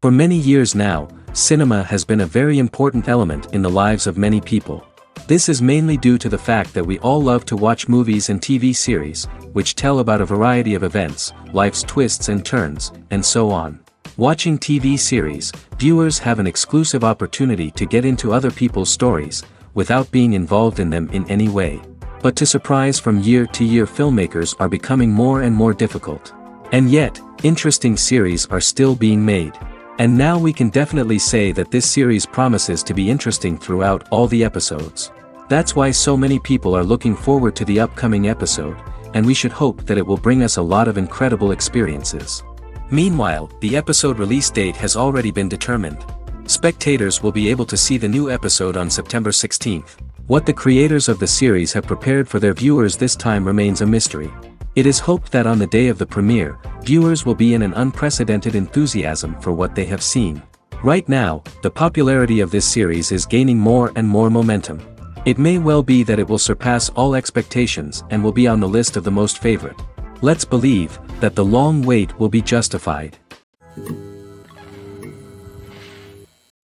For many years now, cinema has been a very important element in the lives of many people. This is mainly due to the fact that we all love to watch movies and TV series, which tell about a variety of events, life's twists and turns, and so on. Watching TV series, viewers have an exclusive opportunity to get into other people's stories, without being involved in them in any way. But to surprise from year to year, filmmakers are becoming more and more difficult. And yet, interesting series are still being made. And now we can definitely say that this series promises to be interesting throughout all the episodes. That's why so many people are looking forward to the upcoming episode, and we should hope that it will bring us a lot of incredible experiences. Meanwhile, the episode release date has already been determined. Spectators will be able to see the new episode on September 16th. What the creators of the series have prepared for their viewers this time remains a mystery. It is hoped that on the day of the premiere, viewers will be in an unprecedented enthusiasm for what they have seen. Right now, the popularity of this series is gaining more and more momentum. It may well be that it will surpass all expectations and will be on the list of the most favorite. Let's believe that the long wait will be justified.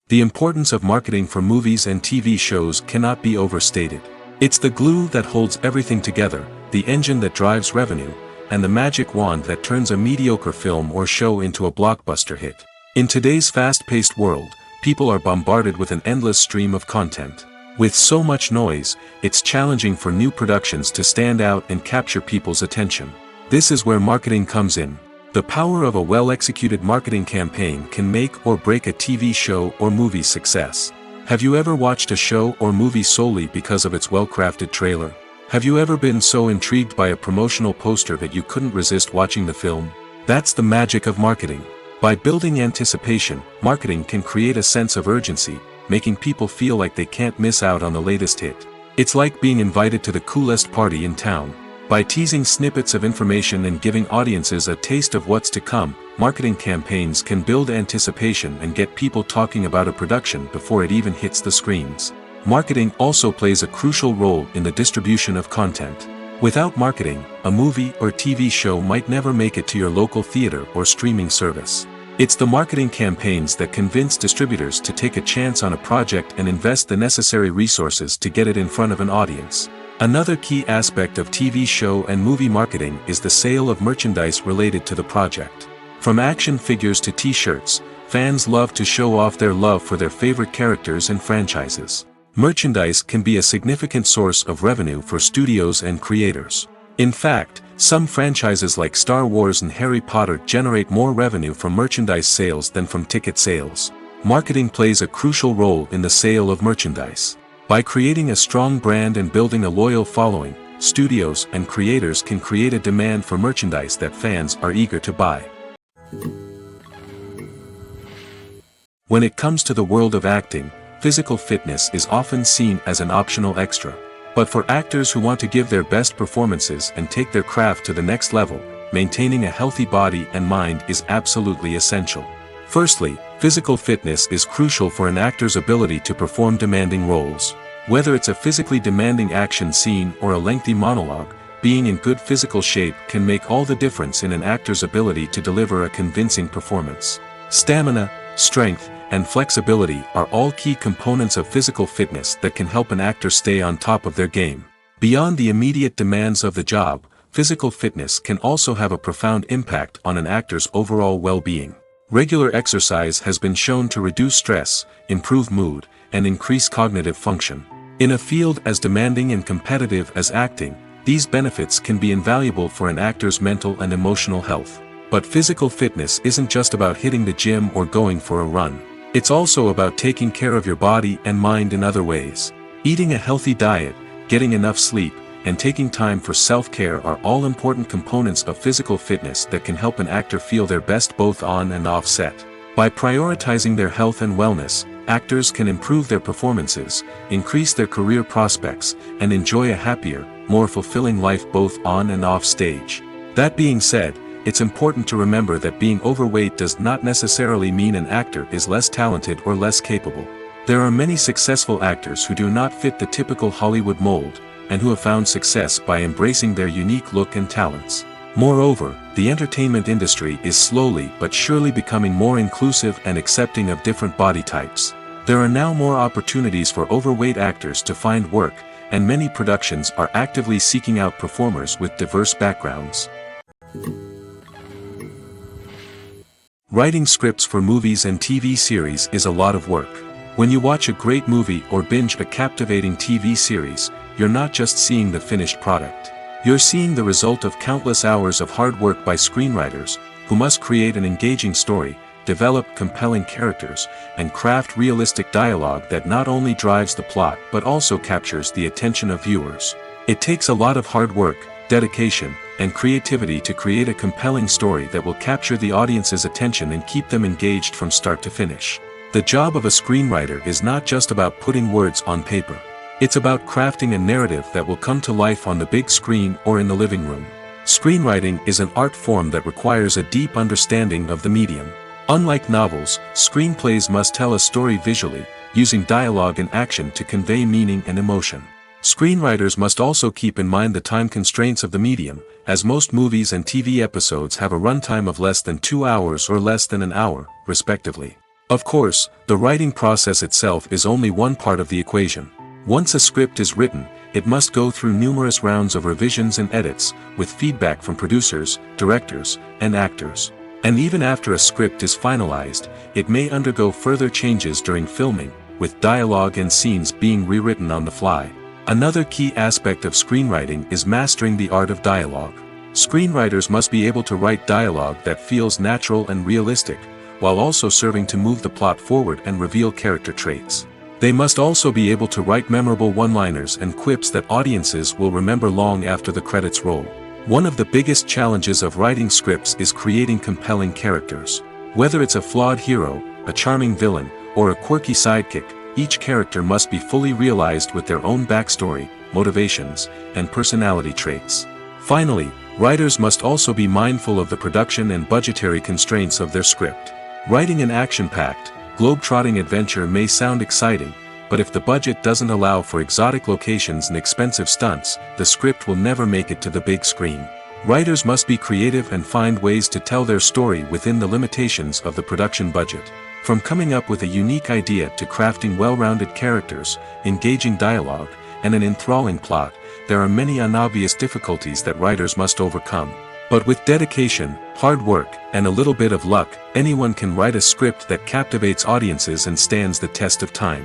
The importance of marketing for movies and TV shows cannot be overstated. It's the glue that holds everything together, the engine that drives revenue, and the magic wand that turns a mediocre film or show into a blockbuster hit. In today's fast-paced world, people are bombarded with an endless stream of content. With so much noise, it's challenging for new productions to stand out and capture people's attention. This is where marketing comes in. The power of a well-executed marketing campaign can make or break a TV show or movie's success. Have you ever watched a show or movie solely because of its well-crafted trailer? Have you ever been so intrigued by a promotional poster that you couldn't resist watching the film? That's the magic of marketing. By building anticipation, marketing can create a sense of urgency, making people feel like they can't miss out on the latest hit. It's like being invited to the coolest party in town. By teasing snippets of information and giving audiences a taste of what's to come, marketing campaigns can build anticipation and get people talking about a production before it even hits the screens. Marketing also plays a crucial role in the distribution of content. Without marketing, a movie or TV show might never make it to your local theater or streaming service. It's the marketing campaigns that convince distributors to take a chance on a project and invest the necessary resources to get it in front of an audience. Another key aspect of TV show and movie marketing is the sale of merchandise related to the project. From action figures to t-shirts, fans love to show off their love for their favorite characters and franchises. Merchandise can be a significant source of revenue for studios and creators. In fact, some franchises like Star Wars and Harry Potter generate more revenue from merchandise sales than from ticket sales. Marketing plays a crucial role in the sale of merchandise. By creating a strong brand and building a loyal following, studios and creators can create a demand for merchandise that fans are eager to buy. When it comes to the world of acting, physical fitness is often seen as an optional extra. But for actors who want to give their best performances and take their craft to the next level, maintaining a healthy body and mind is absolutely essential. Firstly, physical fitness is crucial for an actor's ability to perform demanding roles. Whether it's a physically demanding action scene or a lengthy monologue, being in good physical shape can make all the difference in an actor's ability to deliver a convincing performance. Stamina, strength, and flexibility are all key components of physical fitness that can help an actor stay on top of their game. Beyond the immediate demands of the job, physical fitness can also have a profound impact on an actor's overall well-being. Regular exercise has been shown to reduce stress, improve mood, and increase cognitive function. In a field as demanding and competitive as acting, these benefits can be invaluable for an actor's mental and emotional health. But physical fitness isn't just about hitting the gym or going for a run. It's also about taking care of your body and mind in other ways. Eating a healthy diet, getting enough sleep, and taking time for self-care are all important components of physical fitness that can help an actor feel their best both on and off set. By prioritizing their health and wellness, actors can improve their performances, increase their career prospects, and enjoy a happier, more fulfilling life both on and off stage. That being said, it's important to remember that being overweight does not necessarily mean an actor is less talented or less capable. There are many successful actors who do not fit the typical Hollywood mold, and who have found success by embracing their unique look and talents. Moreover, the entertainment industry is slowly but surely becoming more inclusive and accepting of different body types. There are now more opportunities for overweight actors to find work, and many productions are actively seeking out performers with diverse backgrounds. Writing scripts for movies and TV series is a lot of work. When you watch a great movie or binge a captivating TV series, you're not just seeing the finished product. You're seeing the result of countless hours of hard work by screenwriters, who must create an engaging story, develop compelling characters, and craft realistic dialogue that not only drives the plot but also captures the attention of viewers. It takes a lot of hard work, dedication, and creativity to create a compelling story that will capture the audience's attention and keep them engaged from start to finish. The job of a screenwriter is not just about putting words on paper. It's about crafting a narrative that will come to life on the big screen or in the living room. Screenwriting is an art form that requires a deep understanding of the medium. Unlike novels, screenplays must tell a story visually, using dialogue and action to convey meaning and emotion. Screenwriters must also keep in mind the time constraints of the medium, as most movies and TV episodes have a runtime of less than 2 hours or less than an hour, respectively. Of course, the writing process itself is only one part of the equation. Once a script is written, it must go through numerous rounds of revisions and edits, with feedback from producers, directors, and actors. And even after a script is finalized, it may undergo further changes during filming, with dialogue and scenes being rewritten on the fly. Another key aspect of screenwriting is mastering the art of dialogue. Screenwriters must be able to write dialogue that feels natural and realistic, while also serving to move the plot forward and reveal character traits. They must also be able to write memorable one-liners and quips that audiences will remember long after the credits roll. One of the biggest challenges of writing scripts is creating compelling characters. Whether it's a flawed hero, a charming villain, or a quirky sidekick, each character must be fully realized with their own backstory, motivations, and personality traits. Finally, writers must also be mindful of the production and budgetary constraints of their script. Writing an action-packed, globe-trotting adventure may sound exciting, but if the budget doesn't allow for exotic locations and expensive stunts, the script will never make it to the big screen. Writers must be creative and find ways to tell their story within the limitations of the production budget. From coming up with a unique idea to crafting well-rounded characters, engaging dialogue, and an enthralling plot, there are many unobvious difficulties that writers must overcome. But with dedication, hard work, and a little bit of luck, anyone can write a script that captivates audiences and stands the test of time.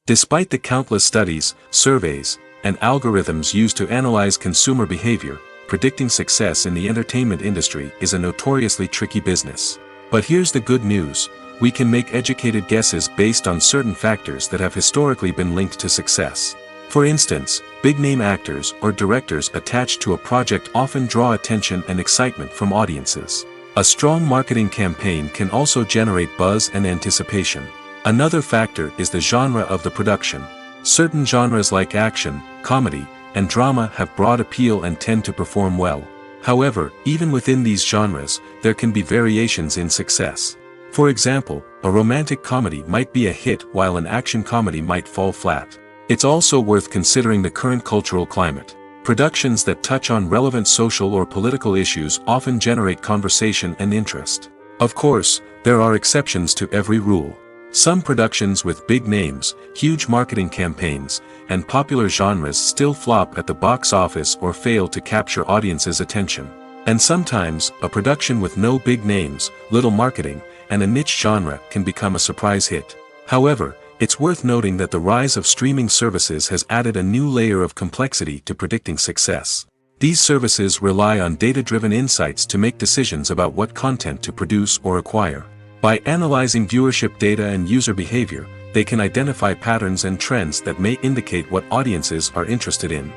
Despite the countless studies, surveys, and algorithms used to analyze consumer behavior, predicting success in the entertainment industry is a notoriously tricky business. But here's the good news: we can make educated guesses based on certain factors that have historically been linked to success. For instance, big-name actors or directors attached to a project often draw attention and excitement from audiences. A strong marketing campaign can also generate buzz and anticipation. Another factor is the genre of the production. Certain genres like action, comedy, and drama have broad appeal and tend to perform well. However, even within these genres, there can be variations in success. For example, a romantic comedy might be a hit while an action comedy might fall flat. It's also worth considering the current cultural climate. Productions that touch on relevant social or political issues often generate conversation and interest. Of course, there are exceptions to every rule. Some productions with big names, huge marketing campaigns, and popular genres still flop at the box office or fail to capture audiences' attention. And sometimes, a production with no big names, little marketing, and a niche genre can become a surprise hit. However, it's worth noting that the rise of streaming services has added a new layer of complexity to predicting success. These services rely on data-driven insights to make decisions about what content to produce or acquire. By analyzing viewership data and user behavior, they can identify patterns and trends that may indicate what audiences are interested in.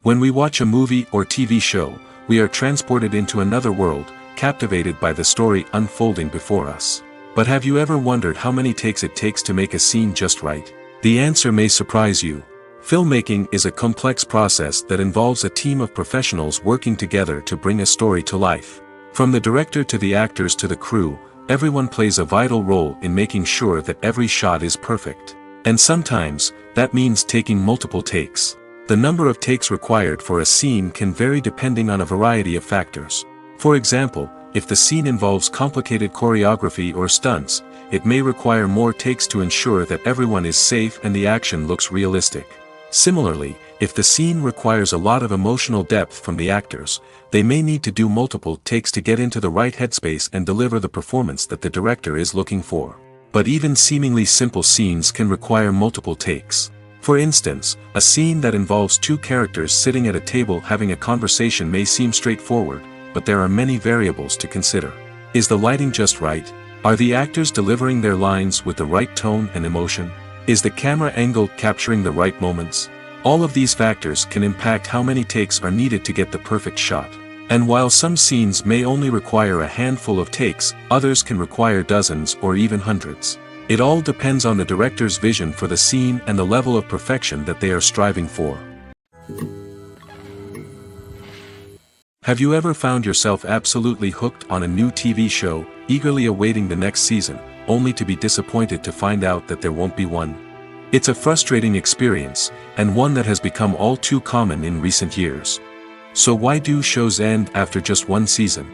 When we watch a movie or TV show, we are transported into another world, captivated by the story unfolding before us. But have you ever wondered how many takes it takes to make a scene just right? The answer may surprise you. Filmmaking is a complex process that involves a team of professionals working together to bring a story to life. From the director to the actors to the crew, everyone plays a vital role in making sure that every shot is perfect. And sometimes, that means taking multiple takes. The number of takes required for a scene can vary depending on a variety of factors. For example, if the scene involves complicated choreography or stunts, it may require more takes to ensure that everyone is safe and the action looks realistic. Similarly, if the scene requires a lot of emotional depth from the actors, they may need to do multiple takes to get into the right headspace and deliver the performance that the director is looking for. But even seemingly simple scenes can require multiple takes. For instance, a scene that involves two characters sitting at a table having a conversation may seem straightforward, but there are many variables to consider. Is the lighting just right? Are the actors delivering their lines with the right tone and emotion? Is the camera angle capturing the right moments? All of these factors can impact how many takes are needed to get the perfect shot. And while some scenes may only require a handful of takes, others can require dozens or even hundreds. It all depends on the director's vision for the scene and the level of perfection that they are striving for. Have you ever found yourself absolutely hooked on a new TV show, eagerly awaiting the next season, only to be disappointed to find out that there won't be one? It's a frustrating experience, and one that has become all too common in recent years. So why do shows end after just one season?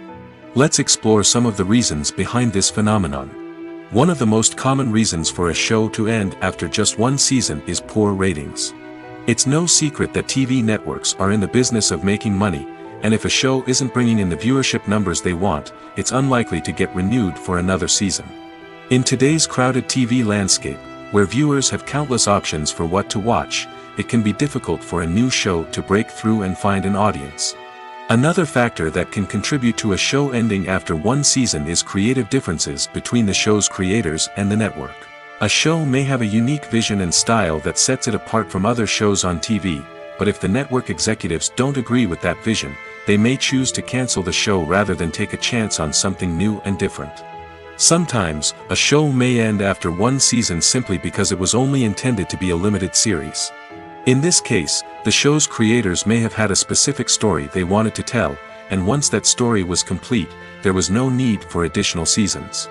Let's explore some of the reasons behind this phenomenon. One of the most common reasons for a show to end after just one season is poor ratings. It's no secret that TV networks are in the business of making money, and if a show isn't bringing in the viewership numbers they want, it's unlikely to get renewed for another season. In today's crowded TV landscape, where viewers have countless options for what to watch, it can be difficult for a new show to break through and find an audience. Another factor that can contribute to a show ending after one season is creative differences between the show's creators and the network. A show may have a unique vision and style that sets it apart from other shows on TV, but if the network executives don't agree with that vision, they may choose to cancel the show rather than take a chance on something new and different. Sometimes, a show may end after one season simply because it was only intended to be a limited series. In this case, the show's creators may have had a specific story they wanted to tell, and once that story was complete, there was no need for additional seasons.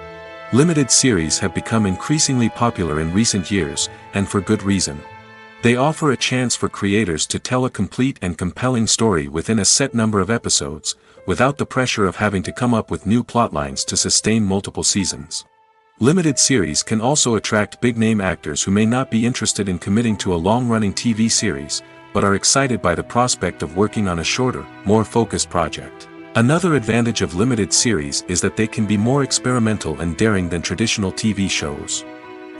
Limited series have become increasingly popular in recent years, and for good reason. They offer a chance for creators to tell a complete and compelling story within a set number of episodes, without the pressure of having to come up with new plotlines to sustain multiple seasons. Limited series can also attract big-name actors who may not be interested in committing to a long-running TV series, but are excited by the prospect of working on a shorter, more focused project. Another advantage of limited series is that they can be more experimental and daring than traditional TV shows.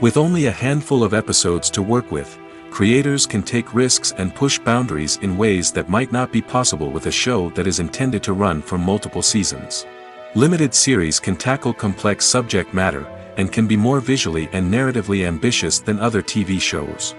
With only a handful of episodes to work with, creators can take risks and push boundaries in ways that might not be possible with a show that is intended to run for multiple seasons. Limited series can tackle complex subject matter, and can be more visually and narratively ambitious than other TV shows.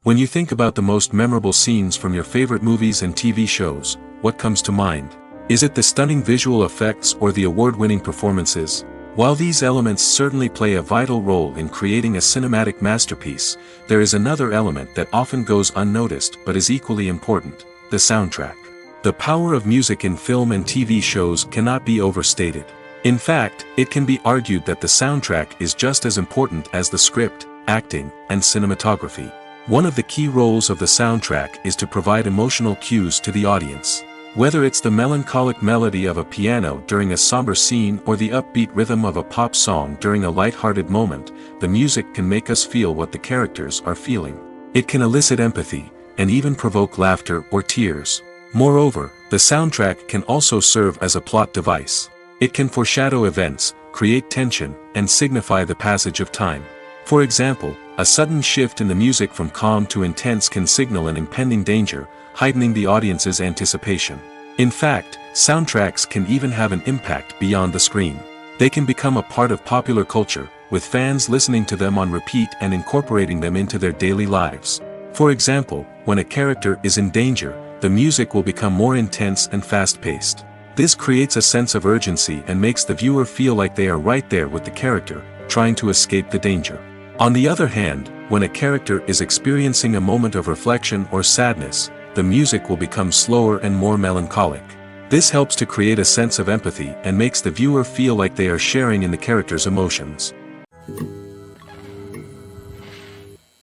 When you think about the most memorable scenes from your favorite movies and TV shows, what comes to mind? Is it the stunning visual effects or the award-winning performances? While these elements certainly play a vital role in creating a cinematic masterpiece, there is another element that often goes unnoticed but is equally important: the soundtrack. The power of music in film and TV shows cannot be overstated. In fact, it can be argued that the soundtrack is just as important as the script, acting, and cinematography. One of the key roles of the soundtrack is to provide emotional cues to the audience. Whether it's the melancholic melody of a piano during a somber scene or the upbeat rhythm of a pop song during a light-hearted moment, the music can make us feel what the characters are feeling. It can elicit empathy, and even provoke laughter or tears. Moreover, the soundtrack can also serve as a plot device. It can foreshadow events, create tension, and signify the passage of time. For example, a sudden shift in the music from calm to intense can signal an impending danger, heightening the audience's anticipation. In fact, soundtracks can even have an impact beyond the screen. They can become a part of popular culture, with fans listening to them on repeat and incorporating them into their daily lives. For example, when a character is in danger, the music will become more intense and fast-paced. This creates a sense of urgency and makes the viewer feel like they are right there with the character, trying to escape the danger. On the other hand, when a character is experiencing a moment of reflection or sadness, the music will become slower and more melancholic. This helps to create a sense of empathy and makes the viewer feel like they are sharing in the character's emotions.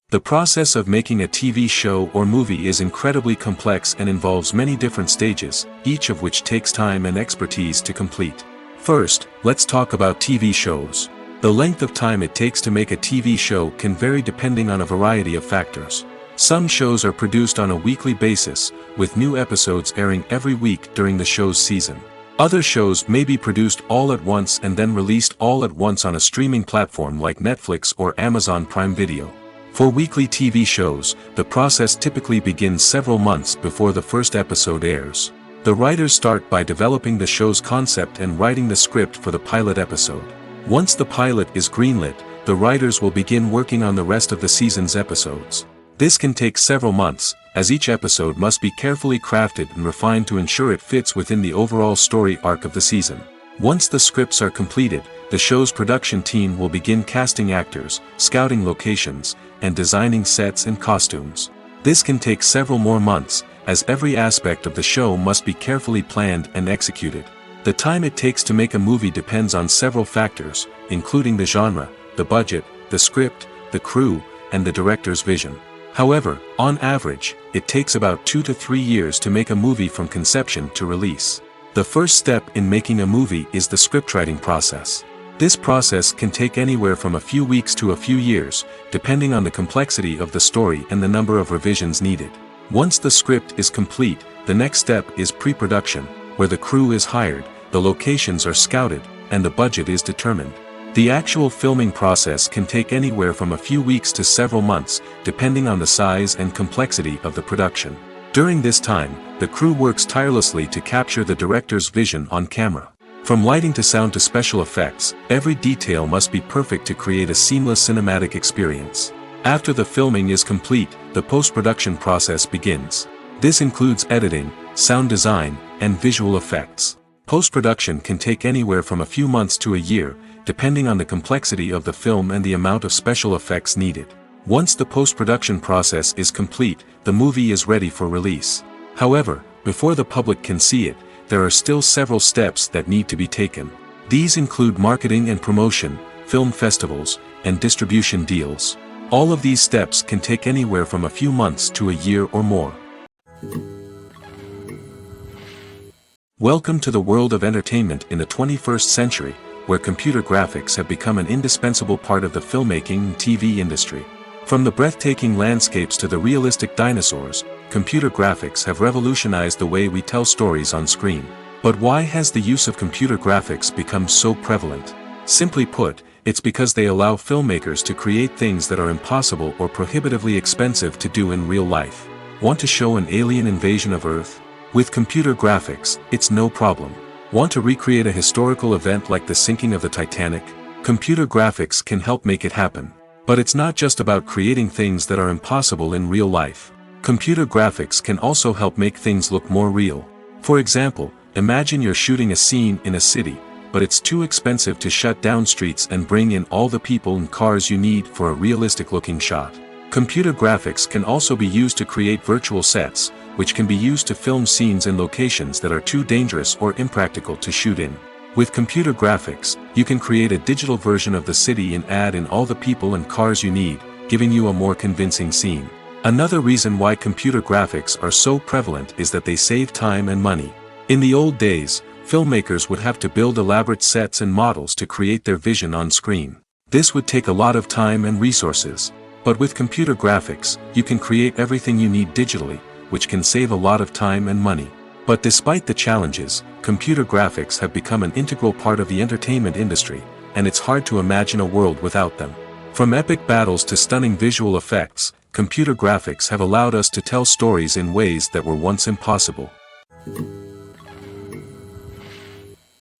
The process of making a TV show or movie is incredibly complex and involves many different stages, each of which takes time and expertise to complete. First, let's talk about TV shows. The length of time it takes to make a TV show can vary depending on a variety of factors. Some shows are produced on a weekly basis, with new episodes airing every week during the show's season. Other shows may be produced all at once and then released all at once on a streaming platform like Netflix or Amazon Prime Video. For weekly TV shows, the process typically begins several months before the first episode airs. The writers start by developing the show's concept and writing the script for the pilot episode. Once the pilot is greenlit, the writers will begin working on the rest of the season's episodes. This can take several months, as each episode must be carefully crafted and refined to ensure it fits within the overall story arc of the season. Once the scripts are completed, the show's production team will begin casting actors, scouting locations, and designing sets and costumes. This can take several more months, as every aspect of the show must be carefully planned and executed. The time it takes to make a movie depends on several factors, including the genre, the budget, the script, the crew, and the director's vision. However, on average, it takes about 2 to 3 years to make a movie from conception to release. The first step in making a movie is the scriptwriting process. This process can take anywhere from a few weeks to a few years, depending on the complexity of the story and the number of revisions needed. Once the script is complete, the next step is pre-production, where the crew is hired, the locations are scouted, and the budget is determined. The actual filming process can take anywhere from a few weeks to several months, depending on the size and complexity of the production. During this time, the crew works tirelessly to capture the director's vision on camera. From lighting to sound to special effects, every detail must be perfect to create a seamless cinematic experience. After the filming is complete, the post-production process begins. This includes editing, sound design, and visual effects. Post-production can take anywhere from a few months to a year, depending on the complexity of the film and the amount of special effects needed. Once the post-production process is complete, the movie is ready for release. However, before the public can see it, there are still several steps that need to be taken. These include marketing and promotion, film festivals, and distribution deals. All of these steps can take anywhere from a few months to a year or more. Welcome to the world of entertainment in the 21st century, where computer graphics have become an indispensable part of the filmmaking and TV industry. From the breathtaking landscapes to the realistic dinosaurs, computer graphics have revolutionized the way we tell stories on screen. But why has the use of computer graphics become so prevalent? Simply put, it's because they allow filmmakers to create things that are impossible or prohibitively expensive to do in real life. Want to show an alien invasion of Earth? With computer graphics, it's no problem. Want to recreate a historical event like the sinking of the Titanic? Computer graphics can help make it happen. But it's not just about creating things that are impossible in real life. Computer graphics can also help make things look more real. For example, imagine you're shooting a scene in a city, but it's too expensive to shut down streets and bring in all the people and cars you need for a realistic-looking shot. Computer graphics can also be used to create virtual sets, which can be used to film scenes in locations that are too dangerous or impractical to shoot in. With computer graphics, you can create a digital version of the city and add in all the people and cars you need, giving you a more convincing scene. Another reason why computer graphics are so prevalent is that they save time and money. In the old days, filmmakers would have to build elaborate sets and models to create their vision on screen. This would take a lot of time and resources. But with computer graphics, you can create everything you need digitally, which can save a lot of time and money. But despite the challenges, computer graphics have become an integral part of the entertainment industry, and it's hard to imagine a world without them. From epic battles to stunning visual effects, computer graphics have allowed us to tell stories in ways that were once impossible.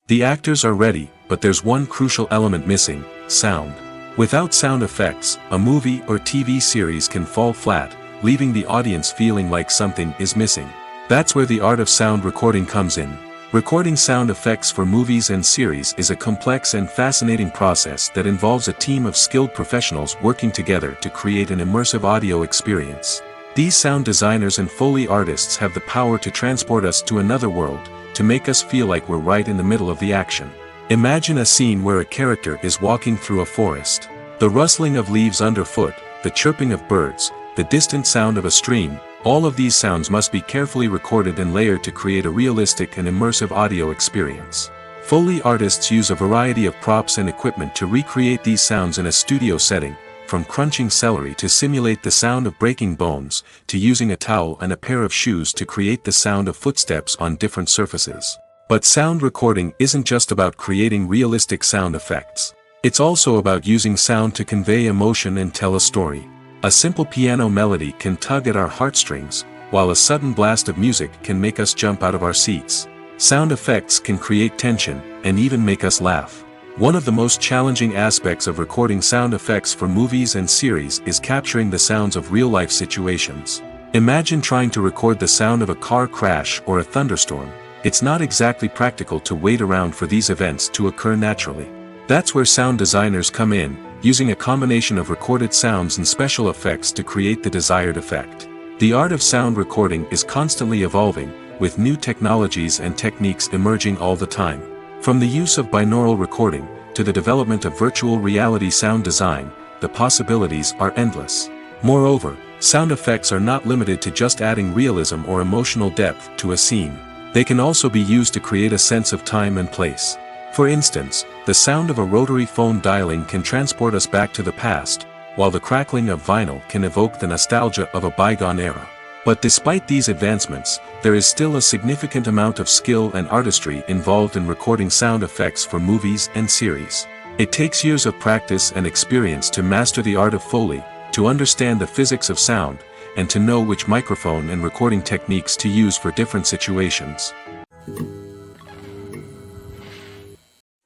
The actors are ready, but there's one crucial element missing: sound. Without sound effects, a movie or TV series can fall flat, leaving the audience feeling like something is missing. That's where the art of sound recording comes in. Recording sound effects for movies and series is a complex and fascinating process that involves a team of skilled professionals working together to create an immersive audio experience. These sound designers and Foley artists have the power to transport us to another world, to make us feel like we're right in the middle of the action. Imagine a scene where a character is walking through a forest. The rustling of leaves underfoot, the chirping of birds, the distant sound of a stream, all of these sounds must be carefully recorded and layered to create a realistic and immersive audio experience. Foley artists use a variety of props and equipment to recreate these sounds in a studio setting, from crunching celery to simulate the sound of breaking bones, to using a towel and a pair of shoes to create the sound of footsteps on different surfaces. But sound recording isn't just about creating realistic sound effects. It's also about using sound to convey emotion and tell a story. A simple piano melody can tug at our heartstrings, while a sudden blast of music can make us jump out of our seats. Sound effects can create tension, and even make us laugh. One of the most challenging aspects of recording sound effects for movies and series is capturing the sounds of real-life situations. Imagine trying to record the sound of a car crash or a thunderstorm. It's not exactly practical to wait around for these events to occur naturally. That's where sound designers come in, using a combination of recorded sounds and special effects to create the desired effect. The art of sound recording is constantly evolving, with new technologies and techniques emerging all the time. From the use of binaural recording, to the development of virtual reality sound design, the possibilities are endless. Moreover, sound effects are not limited to just adding realism or emotional depth to a scene. They can also be used to create a sense of time and place. For instance, the sound of a rotary phone dialing can transport us back to the past, while the crackling of vinyl can evoke the nostalgia of a bygone era. But despite these advancements, there is still a significant amount of skill and artistry involved in recording sound effects for movies and series. It takes years of practice and experience to master the art of Foley, to understand the physics of sound, and to know which microphone and recording techniques to use for different situations.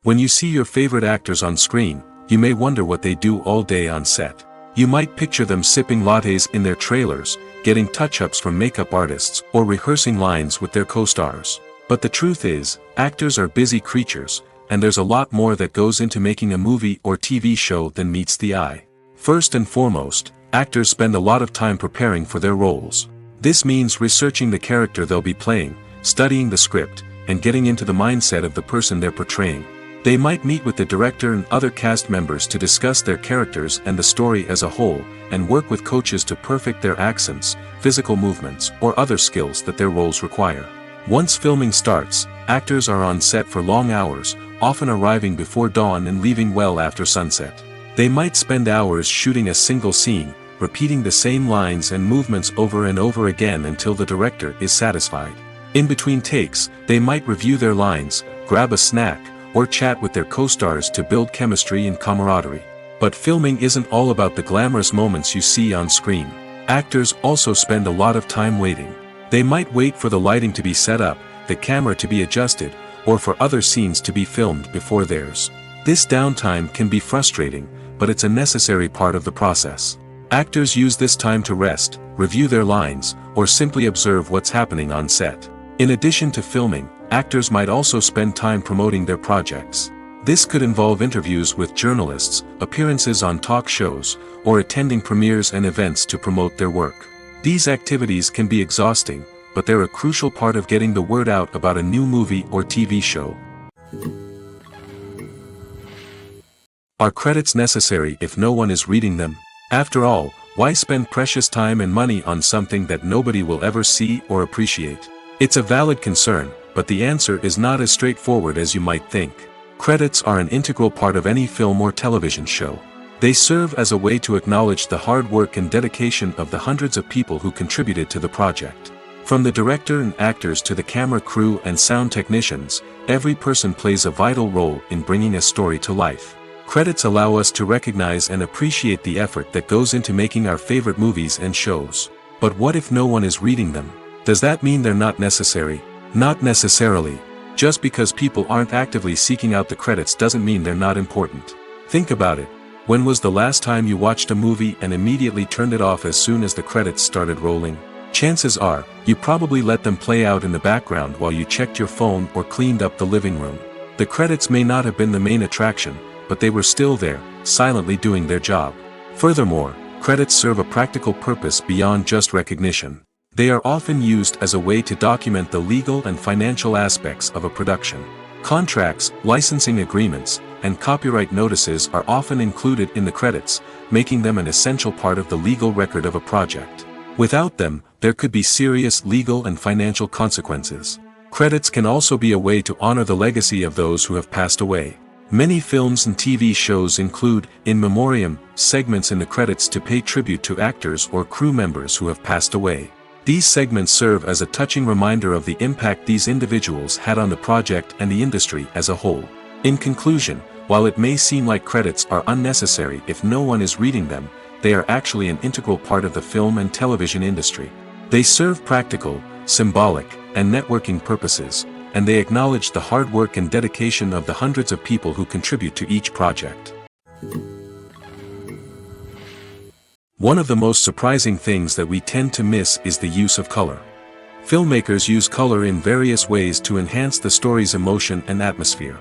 When you see your favorite actors on screen, you may wonder what they do all day on set. You might picture them sipping lattes in their trailers, getting touch-ups from makeup artists, or rehearsing lines with their co-stars. But the truth is, actors are busy creatures, and there's a lot more that goes into making a movie or TV show than meets the eye. First and foremost, actors spend a lot of time preparing for their roles. This means researching the character they'll be playing, studying the script, and getting into the mindset of the person they're portraying. They might meet with the director and other cast members to discuss their characters and the story as a whole, and work with coaches to perfect their accents, physical movements, or other skills that their roles require. Once filming starts, actors are on set for long hours, often arriving before dawn and leaving well after sunset. They might spend hours shooting a single scene, repeating the same lines and movements over and over again until the director is satisfied. In between takes, they might review their lines, grab a snack, or chat with their co-stars to build chemistry and camaraderie. But filming isn't all about the glamorous moments you see on screen. Actors also spend a lot of time waiting. They might wait for the lighting to be set up, the camera to be adjusted, or for other scenes to be filmed before theirs. This downtime can be frustrating, but it's a necessary part of the process. Actors use this time to rest, review their lines, or simply observe what's happening on set. In addition to filming, actors might also spend time promoting their projects. This could involve interviews with journalists, appearances on talk shows, or attending premieres and events to promote their work. These activities can be exhausting, but they're a crucial part of getting the word out about a new movie or TV show. Are credits necessary if no one is reading them? After all, why spend precious time and money on something that nobody will ever see or appreciate? It's a valid concern, but the answer is not as straightforward as you might think. Credits are an integral part of any film or television show. They serve as a way to acknowledge the hard work and dedication of the hundreds of people who contributed to the project. From the director and actors to the camera crew and sound technicians, every person plays a vital role in bringing a story to life. Credits allow us to recognize and appreciate the effort that goes into making our favorite movies and shows. But what if no one is reading them? Does that mean they're not necessary? Not necessarily. Just because people aren't actively seeking out the credits doesn't mean they're not important. Think about it. When was the last time you watched a movie and immediately turned it off as soon as the credits started rolling? Chances are, you probably let them play out in the background while you checked your phone or cleaned up the living room. The credits may not have been the main attraction, but they were still there, silently doing their job. Furthermore, credits serve a practical purpose beyond just recognition. They are often used as a way to document the legal and financial aspects of a production. Contracts, licensing agreements, and copyright notices are often included in the credits, making them an essential part of the legal record of a project. Without them, there could be serious legal and financial consequences. Credits can also be a way to honor the legacy of those who have passed away. Many films and TV shows include, in memoriam, segments in the credits to pay tribute to actors or crew members who have passed away. These segments serve as a touching reminder of the impact these individuals had on the project and the industry as a whole. In conclusion, while it may seem like credits are unnecessary if no one is reading them, they are actually an integral part of the film and television industry. They serve practical, symbolic, and networking purposes, and they acknowledge the hard work and dedication of the hundreds of people who contribute to each project. One of the most surprising things that we tend to miss is the use of color. Filmmakers use color in various ways to enhance the story's emotion and atmosphere.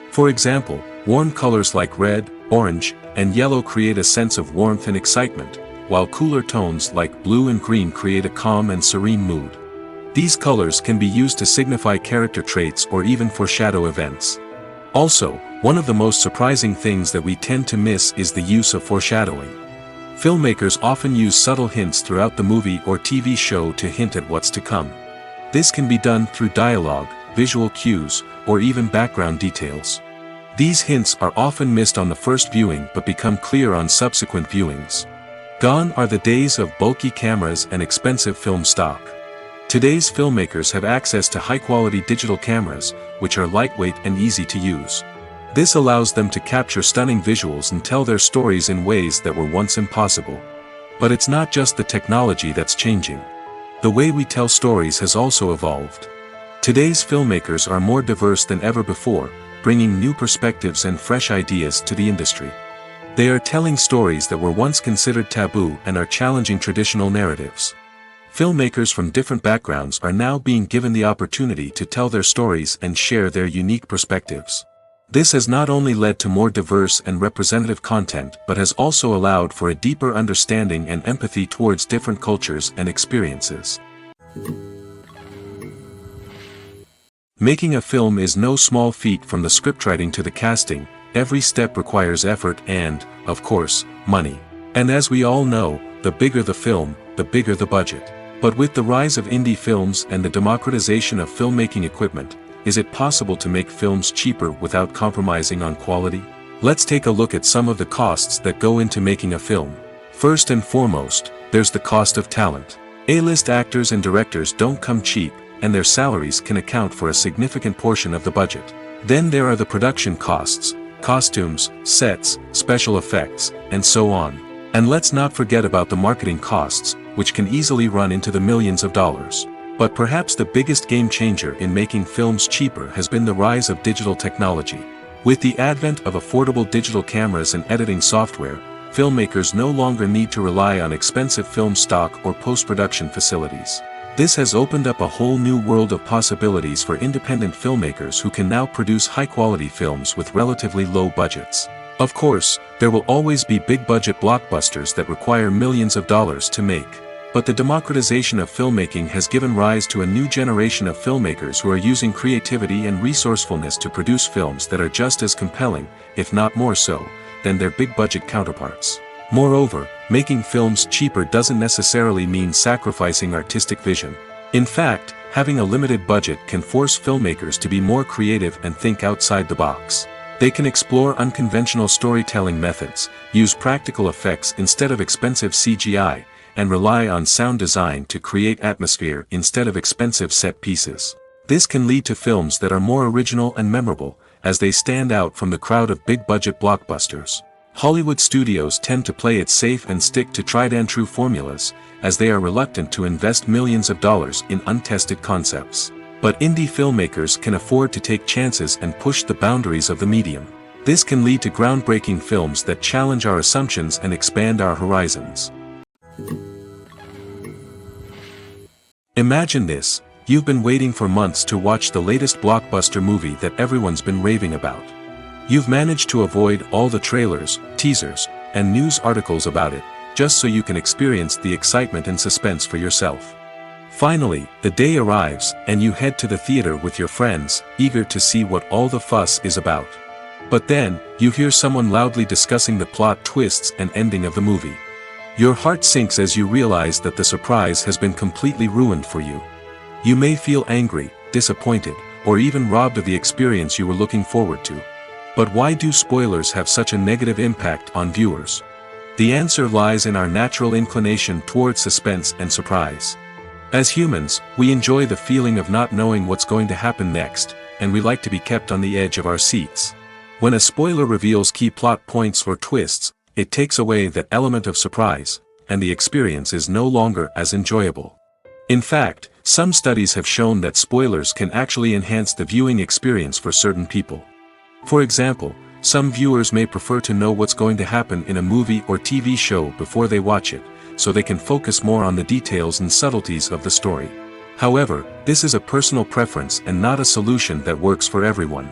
For example, warm colors like red, orange, and yellow create a sense of warmth and excitement, while cooler tones like blue and green create a calm and serene mood. These colors can be used to signify character traits or even foreshadow events. Also, one of the most surprising things that we tend to miss is the use of foreshadowing. Filmmakers often use subtle hints throughout the movie or TV show to hint at what's to come. This can be done through dialogue, visual cues, or even background details. These hints are often missed on the first viewing but become clear on subsequent viewings. Gone are the days of bulky cameras and expensive film stock. Today's filmmakers have access to high-quality digital cameras, which are lightweight and easy to use. This allows them to capture stunning visuals and tell their stories in ways that were once impossible. But it's not just the technology that's changing. The way we tell stories has also evolved. Today's filmmakers are more diverse than ever before, bringing new perspectives and fresh ideas to the industry. They are telling stories that were once considered taboo and are challenging traditional narratives. Filmmakers from different backgrounds are now being given the opportunity to tell their stories and share their unique perspectives. This has not only led to more diverse and representative content but has also allowed for a deeper understanding and empathy towards different cultures and experiences. Making a film is no small feat. From the scriptwriting to the casting, every step requires effort and, of course, money. And as we all know, the bigger the film, the bigger the budget. But with the rise of indie films and the democratization of filmmaking equipment, is it possible to make films cheaper without compromising on quality? Let's take a look at some of the costs that go into making a film. First and foremost, there's the cost of talent. A-list actors and directors don't come cheap, and their salaries can account for a significant portion of the budget. Then there are the production costs, costumes, sets, special effects, and so on. And let's not forget about the marketing costs, which can easily run into the millions of dollars. But perhaps the biggest game changer in making films cheaper has been the rise of digital technology. With the advent of affordable digital cameras and editing software, filmmakers no longer need to rely on expensive film stock or post-production facilities. This has opened up a whole new world of possibilities for independent filmmakers who can now produce high-quality films with relatively low budgets. Of course, there will always be big-budget blockbusters that require millions of dollars to make. But the democratization of filmmaking has given rise to a new generation of filmmakers who are using creativity and resourcefulness to produce films that are just as compelling, if not more so, than their big-budget counterparts. Moreover, making films cheaper doesn't necessarily mean sacrificing artistic vision. In fact, having a limited budget can force filmmakers to be more creative and think outside the box. They can explore unconventional storytelling methods, use practical effects instead of expensive CGI, and rely on sound design to create atmosphere instead of expensive set pieces. This can lead to films that are more original and memorable, as they stand out from the crowd of big-budget blockbusters. Hollywood studios tend to play it safe and stick to tried-and-true formulas, as they are reluctant to invest millions of dollars in untested concepts. But indie filmmakers can afford to take chances and push the boundaries of the medium. This can lead to groundbreaking films that challenge our assumptions and expand our horizons. Imagine this: you've been waiting for months to watch the latest blockbuster movie that everyone's been raving about. You've managed to avoid all the trailers, teasers, and news articles about it, just so you can experience the excitement and suspense for yourself. Finally, the day arrives, and you head to the theater with your friends, eager to see what all the fuss is about. But then, you hear someone loudly discussing the plot twists and ending of the movie. Your heart sinks as you realize that the surprise has been completely ruined for you. You may feel angry, disappointed, or even robbed of the experience you were looking forward to. But why do spoilers have such a negative impact on viewers? The answer lies in our natural inclination toward suspense and surprise. As humans, we enjoy the feeling of not knowing what's going to happen next, and we like to be kept on the edge of our seats. When a spoiler reveals key plot points or twists, it takes away that element of surprise, and the experience is no longer as enjoyable. In fact, some studies have shown that spoilers can actually enhance the viewing experience for certain people. For example, some viewers may prefer to know what's going to happen in a movie or TV show before they watch it, so they can focus more on the details and subtleties of the story. However, this is a personal preference and not a solution that works for everyone.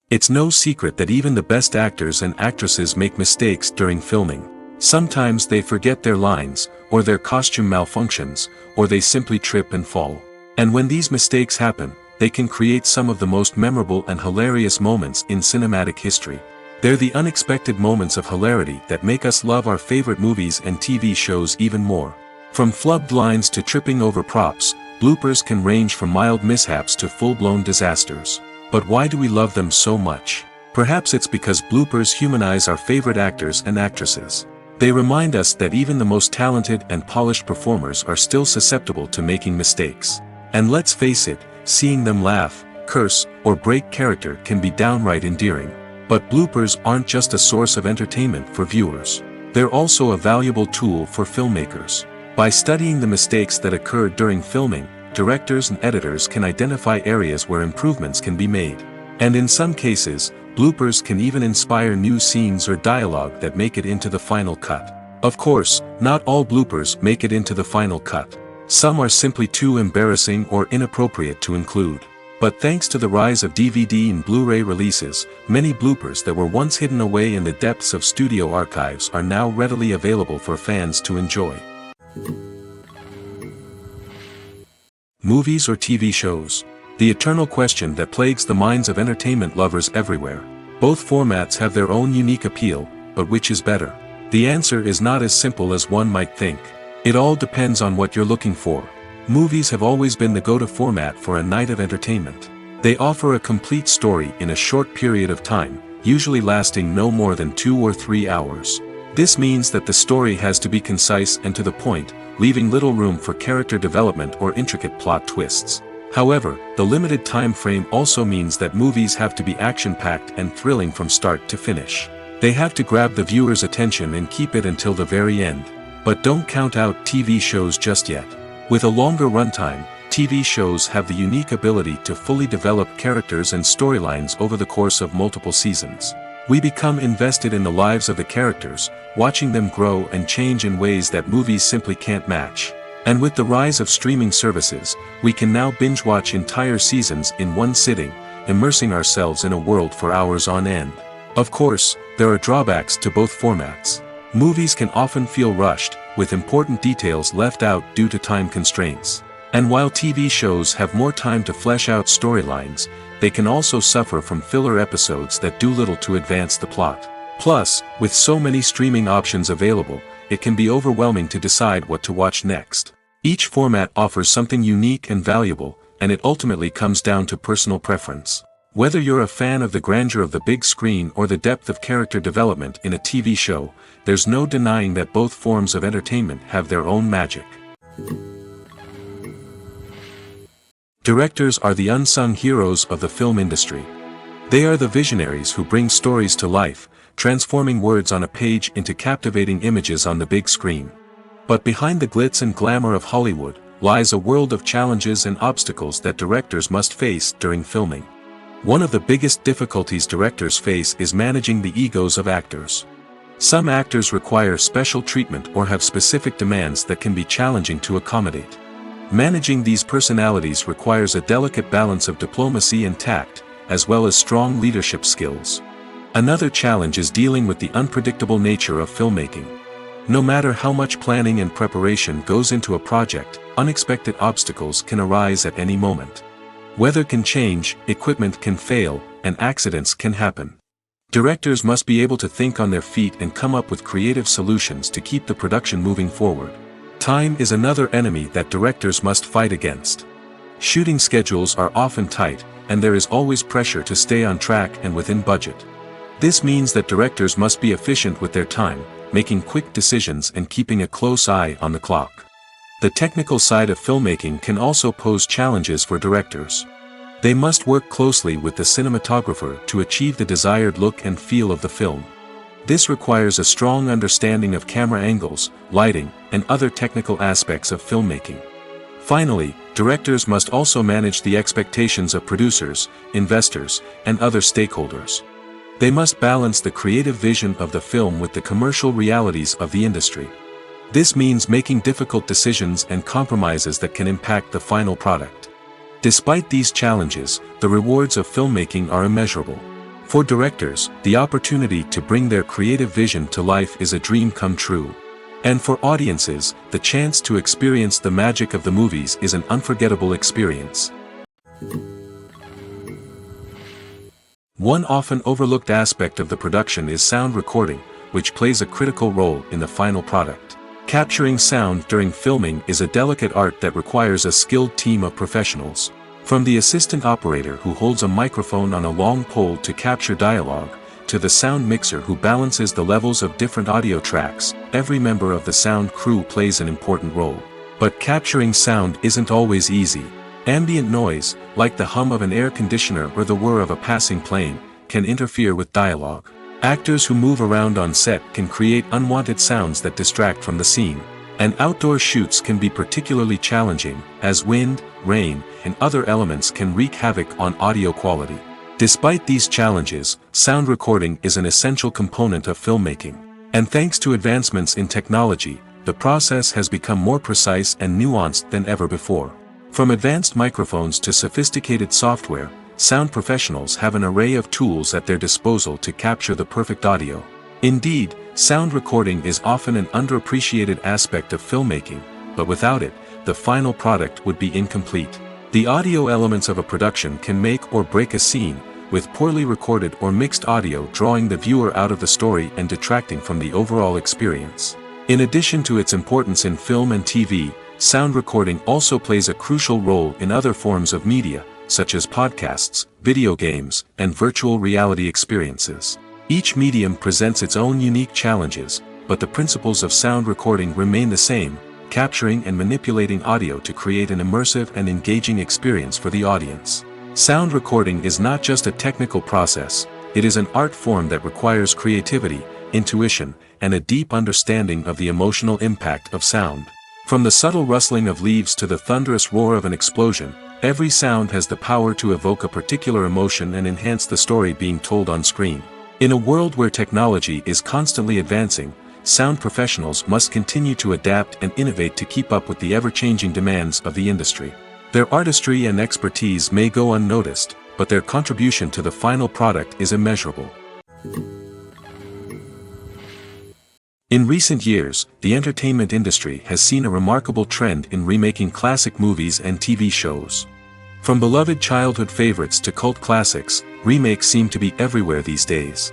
It's no secret that even the best actors and actresses make mistakes during filming. Sometimes they forget their lines, or their costume malfunctions, or they simply trip and fall. And when these mistakes happen, they can create some of the most memorable and hilarious moments in cinematic history. They're the unexpected moments of hilarity that make us love our favorite movies and TV shows even more. From flubbed lines to tripping over props, bloopers can range from mild mishaps to full-blown disasters. But why do we love them so much? Perhaps it's because bloopers humanize our favorite actors and actresses. They remind us that even the most talented and polished performers are still susceptible to making mistakes. And let's face it, seeing them laugh, curse, or break character can be downright endearing. But bloopers aren't just a source of entertainment for viewers. They're also a valuable tool for filmmakers. By studying the mistakes that occurred during filming, directors and editors can identify areas where improvements can be made. And in some cases, bloopers can even inspire new scenes or dialogue that make it into the final cut. Of course, not all bloopers make it into the final cut. Some are simply too embarrassing or inappropriate to include. But thanks to the rise of DVD and Blu-ray releases, many bloopers that were once hidden away in the depths of studio archives are now readily available for fans to enjoy. Movies or TV shows? The eternal question that plagues the minds of entertainment lovers everywhere. Both formats have their own unique appeal, but which is better? The answer is not as simple as one might think. It all depends on what you're looking for. Movies have always been the go-to format for a night of entertainment. They offer a complete story in a short period of time, usually lasting no more than 2 or 3 hours. This means that the story has to be concise and to the point, leaving little room for character development or intricate plot twists. However, the limited time frame also means that movies have to be action-packed and thrilling from start to finish. They have to grab the viewer's attention and keep it until the very end. But don't count out TV shows just yet. With a longer runtime, TV shows have the unique ability to fully develop characters and storylines over the course of multiple seasons. We become invested in the lives of the characters, watching them grow and change in ways that movies simply can't match. And with the rise of streaming services, we can now binge-watch entire seasons in one sitting, immersing ourselves in a world for hours on end. Of course, there are drawbacks to both formats. Movies can often feel rushed, with important details left out due to time constraints. And while TV shows have more time to flesh out storylines, they can also suffer from filler episodes that do little to advance the plot. Plus, with so many streaming options available, it can be overwhelming to decide what to watch next. Each format offers something unique and valuable, and it ultimately comes down to personal preference. Whether you're a fan of the grandeur of the big screen or the depth of character development in a TV show, there's no denying that both forms of entertainment have their own magic. Directors are the unsung heroes of the film industry. They are the visionaries who bring stories to life, transforming words on a page into captivating images on the big screen. But behind the glitz and glamour of Hollywood, lies a world of challenges and obstacles that directors must face during filming. One of the biggest difficulties directors face is managing the egos of actors. Some actors require special treatment or have specific demands that can be challenging to accommodate. Managing these personalities requires a delicate balance of diplomacy and tact, as well as strong leadership skills. Another challenge is dealing with the unpredictable nature of filmmaking. No matter how much planning and preparation goes into a project, unexpected obstacles can arise at any moment. Weather can change, equipment can fail, and accidents can happen. Directors must be able to think on their feet and come up with creative solutions to keep the production moving forward. Time is another enemy that directors must fight against. Shooting schedules are often tight, and there is always pressure to stay on track and within budget. This means that directors must be efficient with their time, making quick decisions and keeping a close eye on the clock. The technical side of filmmaking can also pose challenges for directors. They must work closely with the cinematographer to achieve the desired look and feel of the film. This requires a strong understanding of camera angles, lighting, and other technical aspects of filmmaking. Finally, directors must also manage the expectations of producers, investors, and other stakeholders. They must balance the creative vision of the film with the commercial realities of the industry. This means making difficult decisions and compromises that can impact the final product. Despite these challenges, the rewards of filmmaking are immeasurable. For directors, the opportunity to bring their creative vision to life is a dream come true. And for audiences, the chance to experience the magic of the movies is an unforgettable experience. One often overlooked aspect of the production is sound recording, which plays a critical role in the final product. Capturing sound during filming is a delicate art that requires a skilled team of professionals. From the assistant operator who holds a microphone on a long pole to capture dialogue, to the sound mixer who balances the levels of different audio tracks, every member of the sound crew plays an important role. But capturing sound isn't always easy. Ambient noise, like the hum of an air conditioner or the whir of a passing plane, can interfere with dialogue. Actors who move around on set can create unwanted sounds that distract from the scene. And outdoor shoots can be particularly challenging, as wind, rain, and other elements can wreak havoc on audio quality. Despite these challenges, sound recording is an essential component of filmmaking. And thanks to advancements in technology, the process has become more precise and nuanced than ever before. From advanced microphones to sophisticated software, sound professionals have an array of tools at their disposal to capture the perfect audio. Indeed, sound recording is often an underappreciated aspect of filmmaking, but without it, the final product would be incomplete. The audio elements of a production can make or break a scene, with poorly recorded or mixed audio drawing the viewer out of the story and detracting from the overall experience. In addition to its importance in film and TV, sound recording also plays a crucial role in other forms of media, such as podcasts, video games, and virtual reality experiences. Each medium presents its own unique challenges, but the principles of sound recording remain the same, capturing and manipulating audio to create an immersive and engaging experience for the audience. Sound recording is not just a technical process, it is an art form that requires creativity, intuition, and a deep understanding of the emotional impact of sound. From the subtle rustling of leaves to the thunderous roar of an explosion, every sound has the power to evoke a particular emotion and enhance the story being told on screen. In a world where technology is constantly advancing, sound professionals must continue to adapt and innovate to keep up with the ever-changing demands of the industry. Their artistry and expertise may go unnoticed, but their contribution to the final product is immeasurable. In recent years, the entertainment industry has seen a remarkable trend in remaking classic movies and TV shows. From beloved childhood favorites to cult classics, remakes seem to be everywhere these days.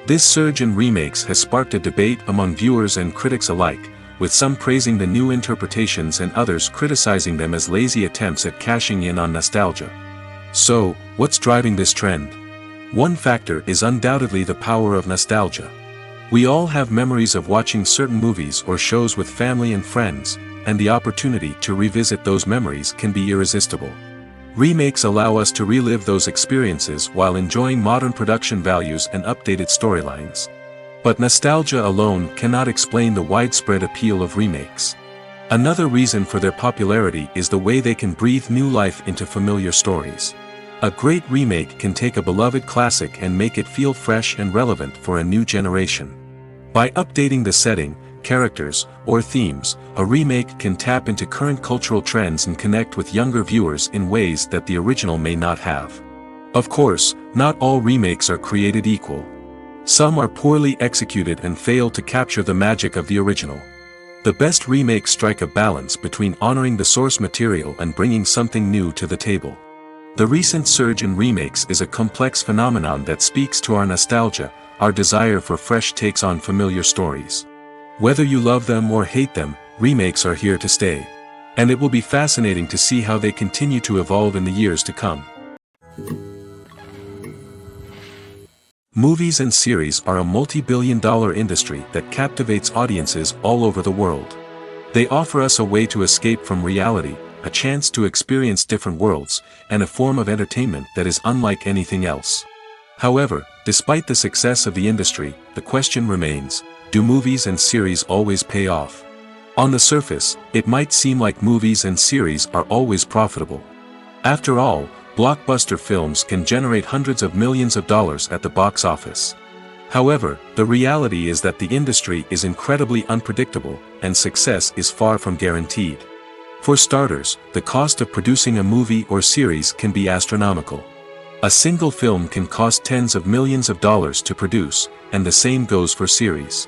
This surge in remakes has sparked a debate among viewers and critics alike, with some praising the new interpretations and others criticizing them as lazy attempts at cashing in on nostalgia. So, what's driving this trend? One factor is undoubtedly the power of nostalgia. We all have memories of watching certain movies or shows with family and friends, and the opportunity to revisit those memories can be irresistible. Remakes allow us to relive those experiences while enjoying modern production values and updated storylines. But nostalgia alone cannot explain the widespread appeal of remakes. Another reason for their popularity is the way they can breathe new life into familiar stories. A great remake can take a beloved classic and make it feel fresh and relevant for a new generation. By updating the setting, characters, or themes, a remake can tap into current cultural trends and connect with younger viewers in ways that the original may not have. Of course, not all remakes are created equal. Some are poorly executed and fail to capture the magic of the original. The best remakes strike a balance between honoring the source material and bringing something new to the table. The recent surge in remakes is a complex phenomenon that speaks to our nostalgia, our desire for fresh takes on familiar stories. Whether you love them or hate them, remakes are here to stay. And it will be fascinating to see how they continue to evolve in the years to come. Movies and series are a multi-billion-dollar industry that captivates audiences all over the world. They offer us a way to escape from reality, a chance to experience different worlds, and a form of entertainment that is unlike anything else. However, despite the success of the industry, the question remains, do movies and series always pay off? On the surface, it might seem like movies and series are always profitable. After all, blockbuster films can generate hundreds of millions of dollars at the box office. However, the reality is that the industry is incredibly unpredictable, and success is far from guaranteed. For starters, the cost of producing a movie or series can be astronomical. A single film can cost tens of millions of dollars to produce, and the same goes for series.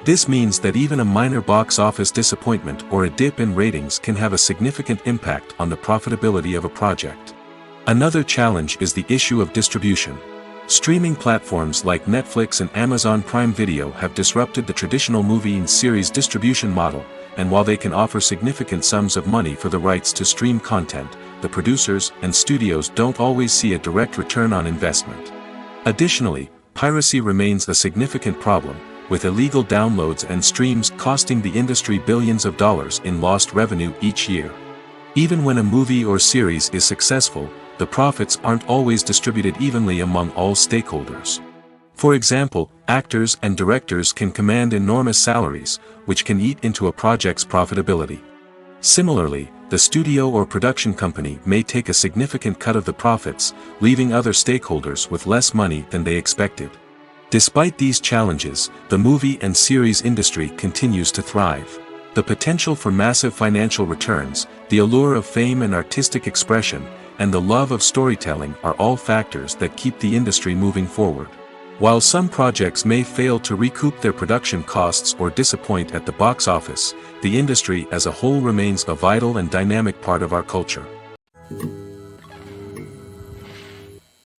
This means that even a minor box office disappointment or a dip in ratings can have a significant impact on the profitability of a project. Another challenge is the issue of distribution. Streaming platforms like Netflix and Amazon Prime Video have disrupted the traditional movie and series distribution model, and while they can offer significant sums of money for the rights to stream content, the producers and studios don't always see a direct return on investment. Additionally, piracy remains a significant problem, with illegal downloads and streams costing the industry billions of dollars in lost revenue each year. Even when a movie or series is successful, the profits aren't always distributed evenly among all stakeholders. For example, actors and directors can command enormous salaries, which can eat into a project's profitability. Similarly, the studio or production company may take a significant cut of the profits, leaving other stakeholders with less money than they expected. Despite these challenges, the movie and series industry continues to thrive. The potential for massive financial returns, the allure of fame and artistic expression, and the love of storytelling are all factors that keep the industry moving forward. While some projects may fail to recoup their production costs or disappoint at the box office, the industry as a whole remains a vital and dynamic part of our culture.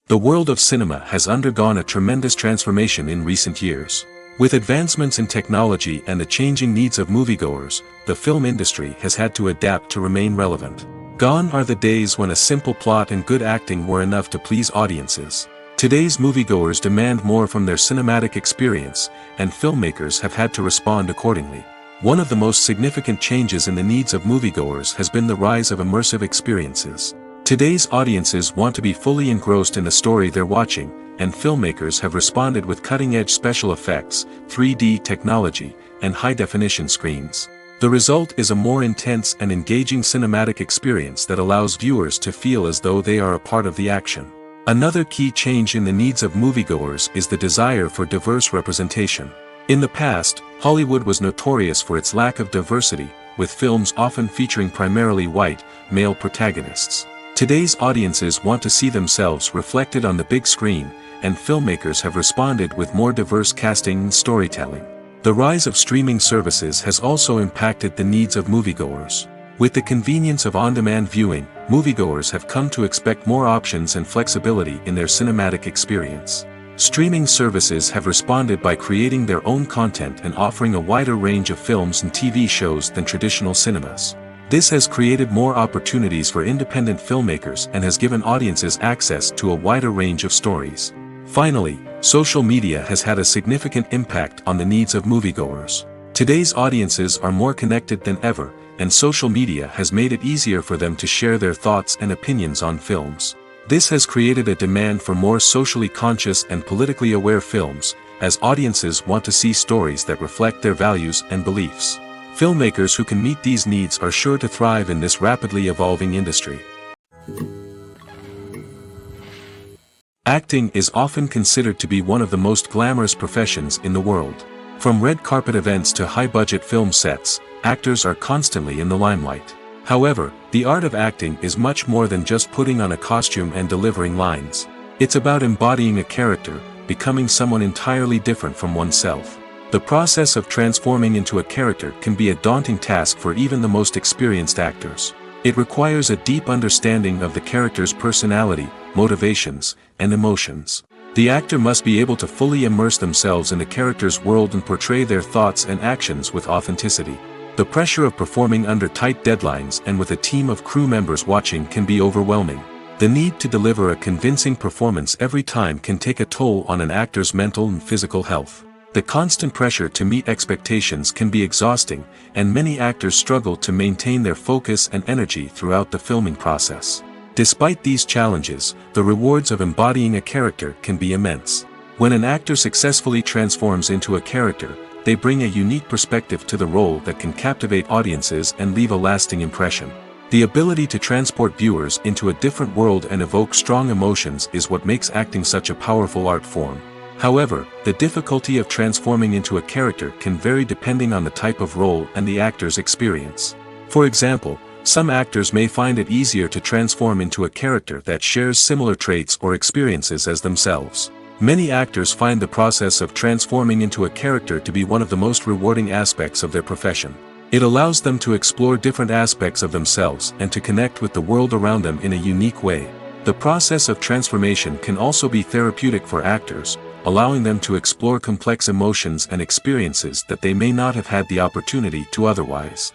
The world of cinema has undergone a tremendous transformation in recent years. With advancements in technology and the changing needs of moviegoers, the film industry has had to adapt to remain relevant. Gone are the days when a simple plot and good acting were enough to please audiences. Today's moviegoers demand more from their cinematic experience, and filmmakers have had to respond accordingly. One of the most significant changes in the needs of moviegoers has been the rise of immersive experiences. Today's audiences want to be fully engrossed in the story they're watching, and filmmakers have responded with cutting-edge special effects, 3D technology, and high-definition screens. The result is a more intense and engaging cinematic experience that allows viewers to feel as though they are a part of the action. Another key change in the needs of moviegoers is the desire for diverse representation. In the past, Hollywood was notorious for its lack of diversity, with films often featuring primarily white, male protagonists. Today's audiences want to see themselves reflected on the big screen, and filmmakers have responded with more diverse casting and storytelling. The rise of streaming services has also impacted the needs of moviegoers. With the convenience of on-demand viewing, moviegoers have come to expect more options and flexibility in their cinematic experience. Streaming services have responded by creating their own content and offering a wider range of films and TV shows than traditional cinemas. This has created more opportunities for independent filmmakers and has given audiences access to a wider range of stories. Finally, social media has had a significant impact on the needs of moviegoers. Today's audiences are more connected than ever, and social media has made it easier for them to share their thoughts and opinions on films. This has created a demand for more socially conscious and politically aware films, as audiences want to see stories that reflect their values and beliefs. Filmmakers who can meet these needs are sure to thrive in this rapidly evolving industry. Acting is often considered to be one of the most glamorous professions in the world. From red carpet events to high-budget film sets, actors are constantly in the limelight. However, the art of acting is much more than just putting on a costume and delivering lines. It's about embodying a character, becoming someone entirely different from oneself. The process of transforming into a character can be a daunting task for even the most experienced actors. It requires a deep understanding of the character's personality, motivations, and emotions. The actor must be able to fully immerse themselves in the character's world and portray their thoughts and actions with authenticity. The pressure of performing under tight deadlines and with a team of crew members watching can be overwhelming. The need to deliver a convincing performance every time can take a toll on an actor's mental and physical health. The constant pressure to meet expectations can be exhausting, and many actors struggle to maintain their focus and energy throughout the filming process. Despite these challenges, the rewards of embodying a character can be immense. When an actor successfully transforms into a character, they bring a unique perspective to the role that can captivate audiences and leave a lasting impression. The ability to transport viewers into a different world and evoke strong emotions is what makes acting such a powerful art form. However, the difficulty of transforming into a character can vary depending on the type of role and the actor's experience. For example, some actors may find it easier to transform into a character that shares similar traits or experiences as themselves. Many actors find the process of transforming into a character to be one of the most rewarding aspects of their profession. It allows them to explore different aspects of themselves and to connect with the world around them in a unique way. The process of transformation can also be therapeutic for actors, allowing them to explore complex emotions and experiences that they may not have had the opportunity to otherwise.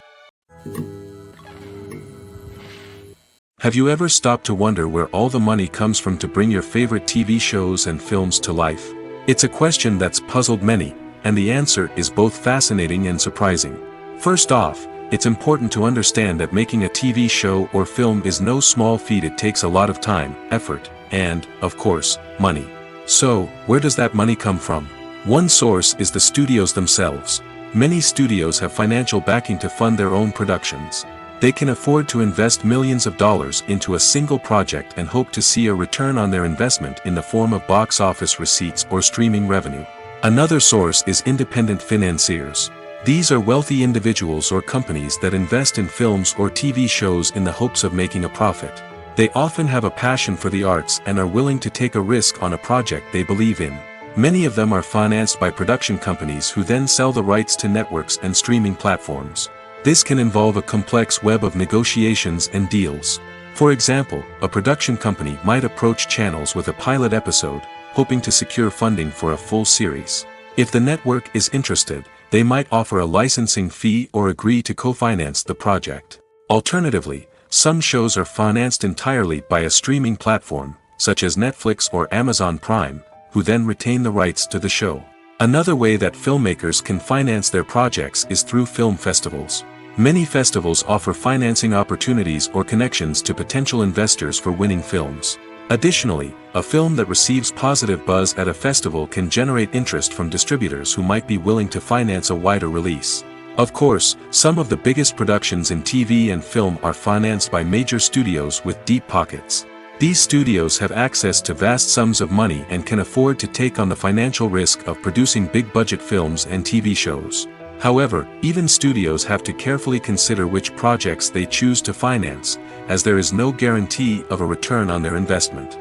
Have you ever stopped to wonder where all the money comes from to bring your favorite TV shows and films to life? It's a question that's puzzled many, and the answer is both fascinating and surprising. First off, it's important to understand that making a TV show or film is no small feat. It takes a lot of time, effort, and, of course, money. So, where does that money come from? One source is the studios themselves. Many studios have financial backing to fund their own productions. They can afford to invest millions of dollars into a single project and hope to see a return on their investment in the form of box office receipts or streaming revenue. Another source is independent financiers. These are wealthy individuals or companies that invest in films or TV shows in the hopes of making a profit. They often have a passion for the arts and are willing to take a risk on a project they believe in. Many of them are financed by production companies who then sell the rights to networks and streaming platforms. This can involve a complex web of negotiations and deals. For example, a production company might approach channels with a pilot episode, hoping to secure funding for a full series. If the network is interested, they might offer a licensing fee or agree to co-finance the project. Alternatively, some shows are financed entirely by a streaming platform, such as Netflix or Amazon Prime, who then retain the rights to the show. Another way that filmmakers can finance their projects is through film festivals. Many festivals offer financing opportunities or connections to potential investors for winning films. Additionally, a film that receives positive buzz at a festival can generate interest from distributors who might be willing to finance a wider release. Of course, some of the biggest productions in TV and film are financed by major studios with deep pockets. These studios have access to vast sums of money and can afford to take on the financial risk of producing big-budget films and TV shows. However, even studios have to carefully consider which projects they choose to finance, as there is no guarantee of a return on their investment.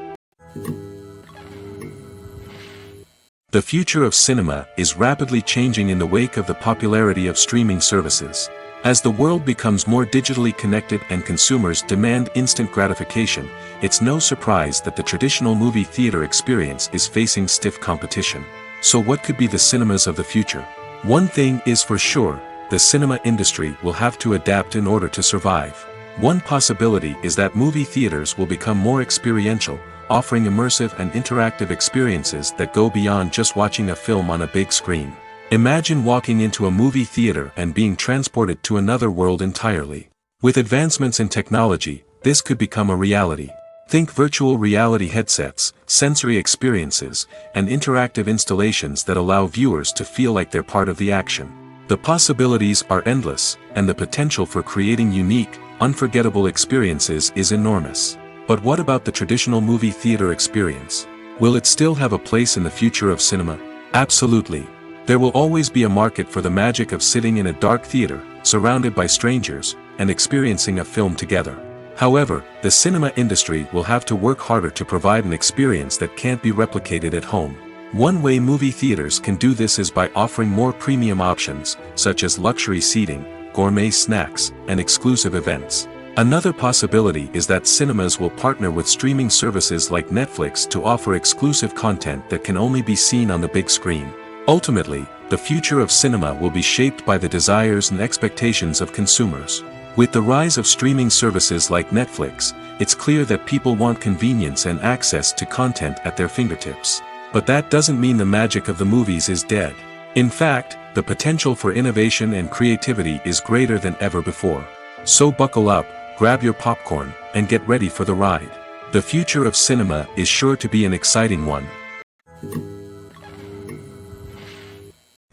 The future of cinema is rapidly changing in the wake of the popularity of streaming services. As the world becomes more digitally connected and consumers demand instant gratification, it's no surprise that the traditional movie theater experience is facing stiff competition. So what could be the cinemas of the future? One thing is for sure, the cinema industry will have to adapt in order to survive. One possibility is that movie theaters will become more experiential, offering immersive and interactive experiences that go beyond just watching a film on a big screen. Imagine walking into a movie theater and being transported to another world entirely. With advancements in technology, this could become a reality. Think virtual reality headsets, sensory experiences, and interactive installations that allow viewers to feel like they're part of the action. The possibilities are endless, and the potential for creating unique, unforgettable experiences is enormous. But what about the traditional movie theater experience? Will it still have a place in the future of cinema? Absolutely. There will always be a market for the magic of sitting in a dark theater, surrounded by strangers, and experiencing a film together. However, the cinema industry will have to work harder to provide an experience that can't be replicated at home. One way movie theaters can do this is by offering more premium options, such as luxury seating, gourmet snacks, and exclusive events. Another possibility is that cinemas will partner with streaming services like Netflix to offer exclusive content that can only be seen on the big screen. Ultimately, the future of cinema will be shaped by the desires and expectations of consumers. With the rise of streaming services like Netflix, it's clear that people want convenience and access to content at their fingertips. But that doesn't mean the magic of the movies is dead. In fact, the potential for innovation and creativity is greater than ever before. So buckle up, grab your popcorn, and get ready for the ride. The future of cinema is sure to be an exciting one.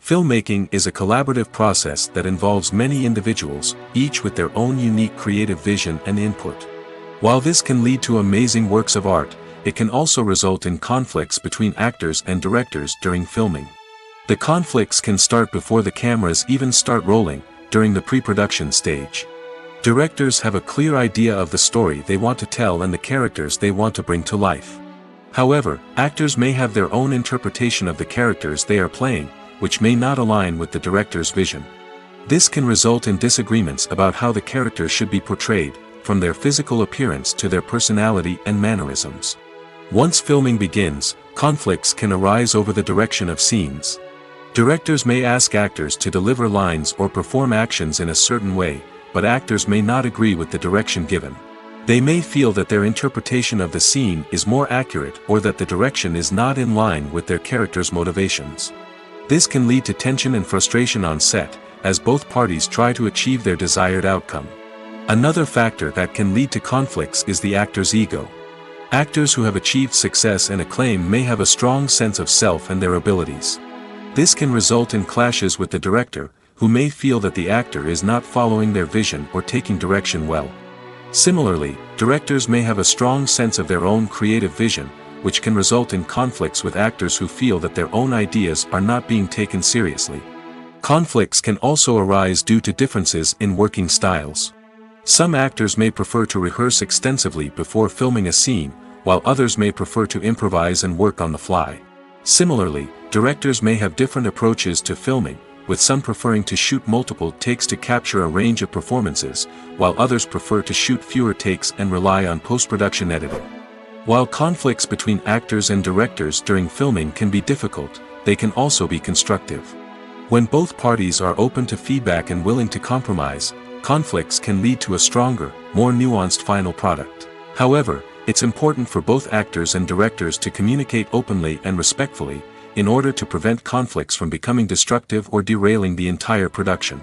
Filmmaking is a collaborative process that involves many individuals, each with their own unique creative vision and input. While this can lead to amazing works of art, it can also result in conflicts between actors and directors during filming. The conflicts can start before the cameras even start rolling, during the pre-production stage. Directors have a clear idea of the story they want to tell and the characters they want to bring to life. However, actors may have their own interpretation of the characters they are playing, which may not align with the director's vision. This can result in disagreements about how the characters should be portrayed, from their physical appearance to their personality and mannerisms. Once filming begins, conflicts can arise over the direction of scenes. Directors may ask actors to deliver lines or perform actions in a certain way, but actors may not agree with the direction given. They may feel that their interpretation of the scene is more accurate or that the direction is not in line with their character's motivations. This can lead to tension and frustration on set, as both parties try to achieve their desired outcome. Another factor that can lead to conflicts is the actor's ego. Actors who have achieved success and acclaim may have a strong sense of self and their abilities. This can result in clashes with the director, who may feel that the actor is not following their vision or taking direction well. Similarly, directors may have a strong sense of their own creative vision, which can result in conflicts with actors who feel that their own ideas are not being taken seriously. Conflicts can also arise due to differences in working styles. Some actors may prefer to rehearse extensively before filming a scene, while others may prefer to improvise and work on the fly. Similarly, directors may have different approaches to filming, with some preferring to shoot multiple takes to capture a range of performances, while others prefer to shoot fewer takes and rely on post-production editing. While conflicts between actors and directors during filming can be difficult, they can also be constructive. When both parties are open to feedback and willing to compromise, conflicts can lead to a stronger, more nuanced final product. However, it's important for both actors and directors to communicate openly and respectfully, in order to prevent conflicts from becoming destructive or derailing the entire production.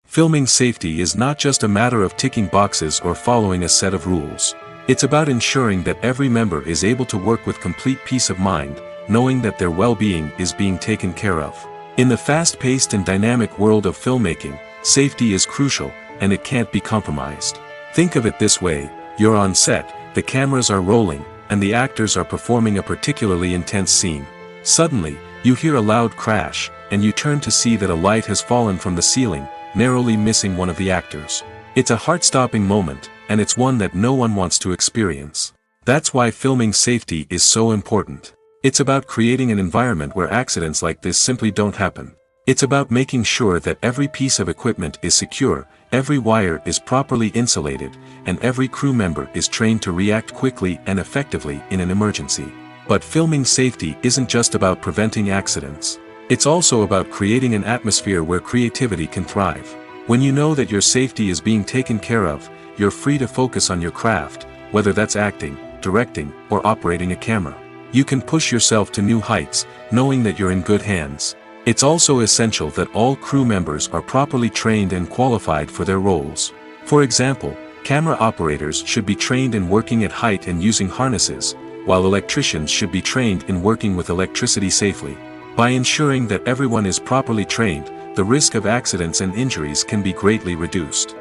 Filming safety is not just a matter of ticking boxes or following a set of rules. It's about ensuring that every member is able to work with complete peace of mind, knowing that their well-being is being taken care of. In the fast-paced and dynamic world of filmmaking, safety is crucial, and it can't be compromised. Think of it this way: you're on set, the cameras are rolling, and the actors are performing a particularly intense scene. Suddenly, you hear a loud crash, and you turn to see that a light has fallen from the ceiling, narrowly missing one of the actors. It's a heart-stopping moment, and it's one that no one wants to experience. That's why filming safety is so important. It's about creating an environment where accidents like this simply don't happen. It's about making sure that every piece of equipment is secure, every wire is properly insulated, and every crew member is trained to react quickly and effectively in an emergency. But filming safety isn't just about preventing accidents. It's also about creating an atmosphere where creativity can thrive. When you know that your safety is being taken care of, you're free to focus on your craft, whether that's acting, directing, or operating a camera. You can push yourself to new heights, knowing that you're in good hands. It's also essential that all crew members are properly trained and qualified for their roles. For example, camera operators should be trained in working at height and using harnesses, while electricians should be trained in working with electricity safely. By ensuring that everyone is properly trained, the risk of accidents and injuries can be greatly reduced.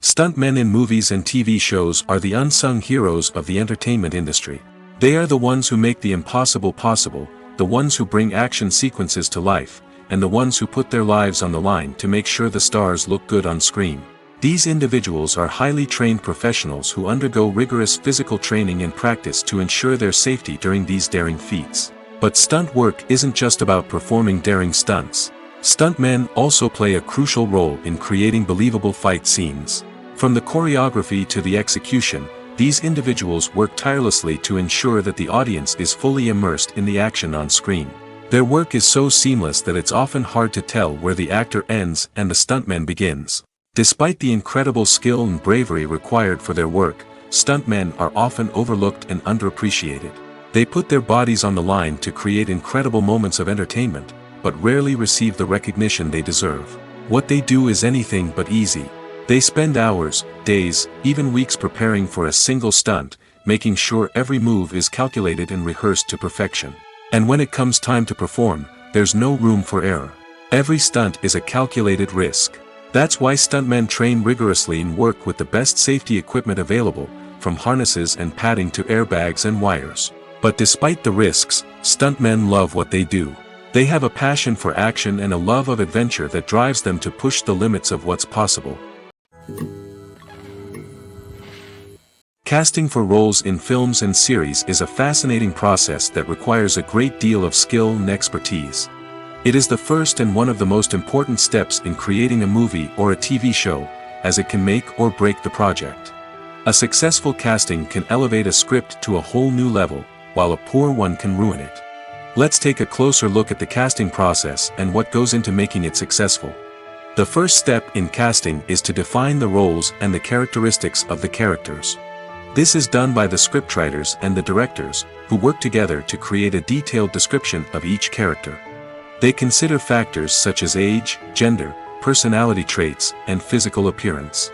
Stuntmen in movies and TV shows are the unsung heroes of the entertainment industry. They are the ones who make the impossible possible, the ones who bring action sequences to life, and the ones who put their lives on the line to make sure the stars look good on screen. These individuals are highly trained professionals who undergo rigorous physical training and practice to ensure their safety during these daring feats. But stunt work isn't just about performing daring stunts. Stuntmen also play a crucial role in creating believable fight scenes. From the choreography to the execution, these individuals work tirelessly to ensure that the audience is fully immersed in the action on screen. Their work is so seamless that it's often hard to tell where the actor ends and the stuntman begins. Despite the incredible skill and bravery required for their work, stuntmen are often overlooked and underappreciated. They put their bodies on the line to create incredible moments of entertainment, but rarely receive the recognition they deserve. What they do is anything but easy. They spend hours, days, even weeks preparing for a single stunt, making sure every move is calculated and rehearsed to perfection. And when it comes time to perform, there's no room for error. Every stunt is a calculated risk. That's why stuntmen train rigorously and work with the best safety equipment available, from harnesses and padding to airbags and wires. But despite the risks, stuntmen love what they do. They have a passion for action and a love of adventure that drives them to push the limits of what's possible. Casting for roles in films and series is a fascinating process that requires a great deal of skill and expertise. It is the first and one of the most important steps in creating a movie or a TV show, as it can make or break the project. A successful casting can elevate a script to a whole new level, while a poor one can ruin it. Let's take a closer look at the casting process and what goes into making it successful. The first step in casting is to define the roles and the characteristics of the characters. This is done by the scriptwriters and the directors, who work together to create a detailed description of each character. They consider factors such as age, gender, personality traits, and physical appearance.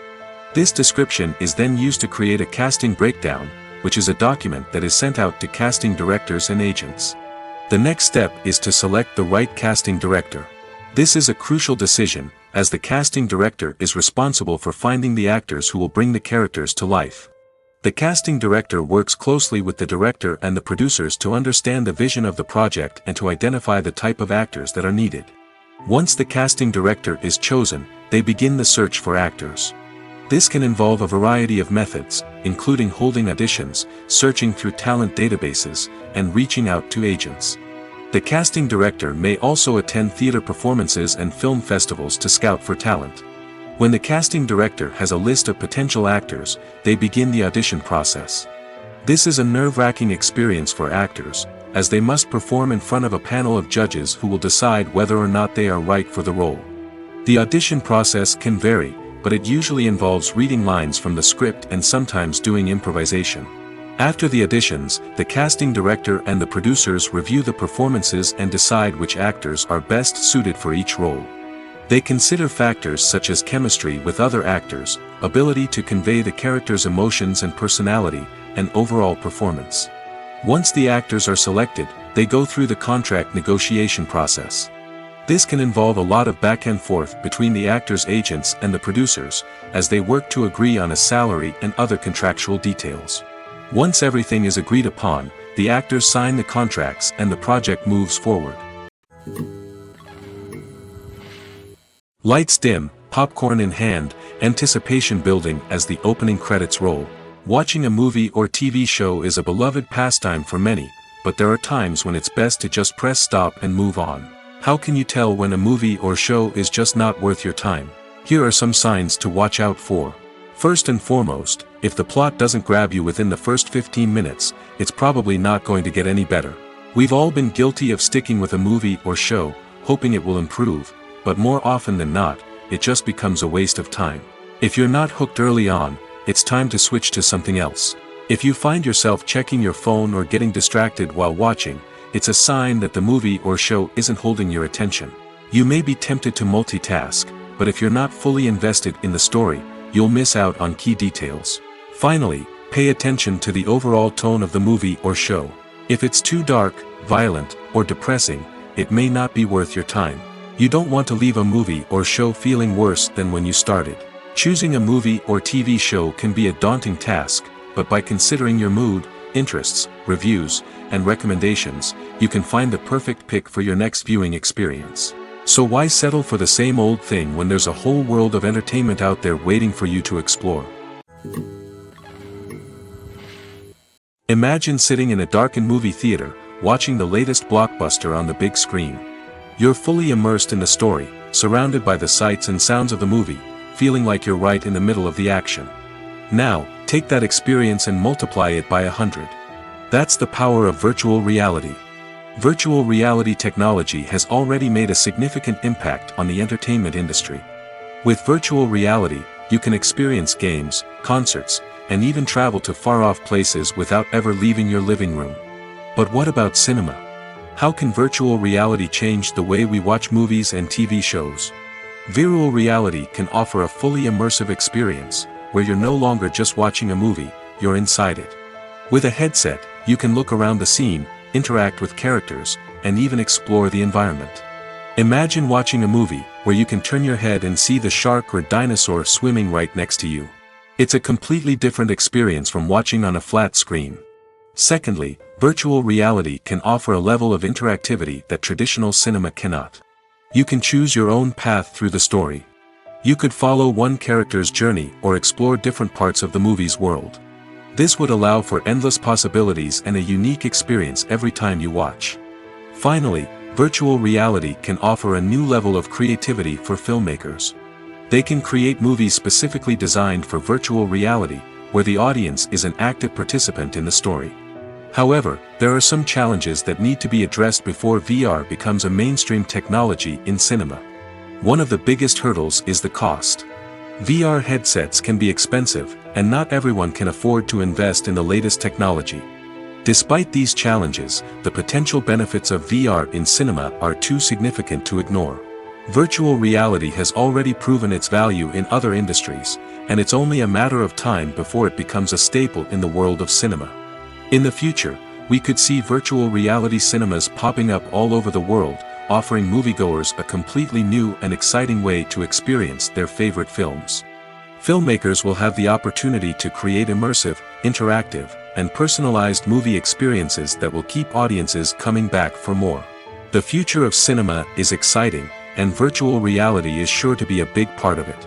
This description is then used to create a casting breakdown, which is a document that is sent out to casting directors and agents. The next step is to select the right casting director. This is a crucial decision, as the casting director is responsible for finding the actors who will bring the characters to life. The casting director works closely with the director and the producers to understand the vision of the project and to identify the type of actors that are needed. Once the casting director is chosen, they begin the search for actors. This can involve a variety of methods, including holding auditions, searching through talent databases, and reaching out to agents. The casting director may also attend theater performances and film festivals to scout for talent. When the casting director has a list of potential actors, they begin the audition process. This is a nerve-wracking experience for actors, as they must perform in front of a panel of judges who will decide whether or not they are right for the role. The audition process can vary, but it usually involves reading lines from the script and sometimes doing improvisation. After the auditions, the casting director and the producers review the performances and decide which actors are best suited for each role. They consider factors such as chemistry with other actors, ability to convey the character's emotions and personality, and overall performance. Once the actors are selected, they go through the contract negotiation process. This can involve a lot of back and forth between the actors' agents and the producers, as they work to agree on a salary and other contractual details. Once everything is agreed upon, the actors sign the contracts and the project moves forward. Lights dim, popcorn in hand, anticipation building as the opening credits roll. Watching a movie or TV show is a beloved pastime for many, but there are times when it's best to just press stop and move on. How can you tell when a movie or show is just not worth your time? Here are some signs to watch out for. First and foremost, if the plot doesn't grab you within the first 15 minutes, it's probably not going to get any better. We've all been guilty of sticking with a movie or show, hoping it will improve, but more often than not, it just becomes a waste of time. If you're not hooked early on, it's time to switch to something else. If you find yourself checking your phone or getting distracted while watching, it's a sign that the movie or show isn't holding your attention. You may be tempted to multitask, but if you're not fully invested in the story, you'll miss out on key details. Finally, pay attention to the overall tone of the movie or show. If it's too dark, violent, or depressing, it may not be worth your time. You don't want to leave a movie or show feeling worse than when you started. Choosing a movie or TV show can be a daunting task, but by considering your mood, interests, reviews, and recommendations, you can find the perfect pick for your next viewing experience. So why settle for the same old thing when there's a whole world of entertainment out there waiting for you to explore? Imagine sitting in a darkened movie theater, watching the latest blockbuster on the big screen. You're fully immersed in the story, surrounded by the sights and sounds of the movie, feeling like you're right in the middle of the action. Now, take that experience and multiply it by 100. That's the power of virtual reality. Virtual reality technology has already made a significant impact on the entertainment industry. With virtual reality, you can experience games, concerts, and even travel to far-off places without ever leaving your living room. But what about cinema? How can virtual reality change the way we watch movies and TV shows? Virtual reality can offer a fully immersive experience, where you're no longer just watching a movie, you're inside it. With a headset, you can look around the scene, interact with characters, and even explore the environment. Imagine watching a movie, where you can turn your head and see the shark or dinosaur swimming right next to you. It's a completely different experience from watching on a flat screen. Secondly, virtual reality can offer a level of interactivity that traditional cinema cannot. You can choose your own path through the story. You could follow one character's journey or explore different parts of the movie's world. This would allow for endless possibilities and a unique experience every time you watch. Finally, virtual reality can offer a new level of creativity for filmmakers. They can create movies specifically designed for virtual reality, where the audience is an active participant in the story. However, there are some challenges that need to be addressed before VR becomes a mainstream technology in cinema. One of the biggest hurdles is the cost. VR headsets can be expensive, and not everyone can afford to invest in the latest technology. Despite these challenges, the potential benefits of VR in cinema are too significant to ignore. Virtual reality has already proven its value in other industries, and it's only a matter of time before it becomes a staple in the world of cinema. In the future, we could see virtual reality cinemas popping up all over the world, offering moviegoers a completely new and exciting way to experience their favorite films. Filmmakers will have the opportunity to create immersive, interactive, and personalized movie experiences that will keep audiences coming back for more. The future of cinema is exciting, and virtual reality is sure to be a big part of it.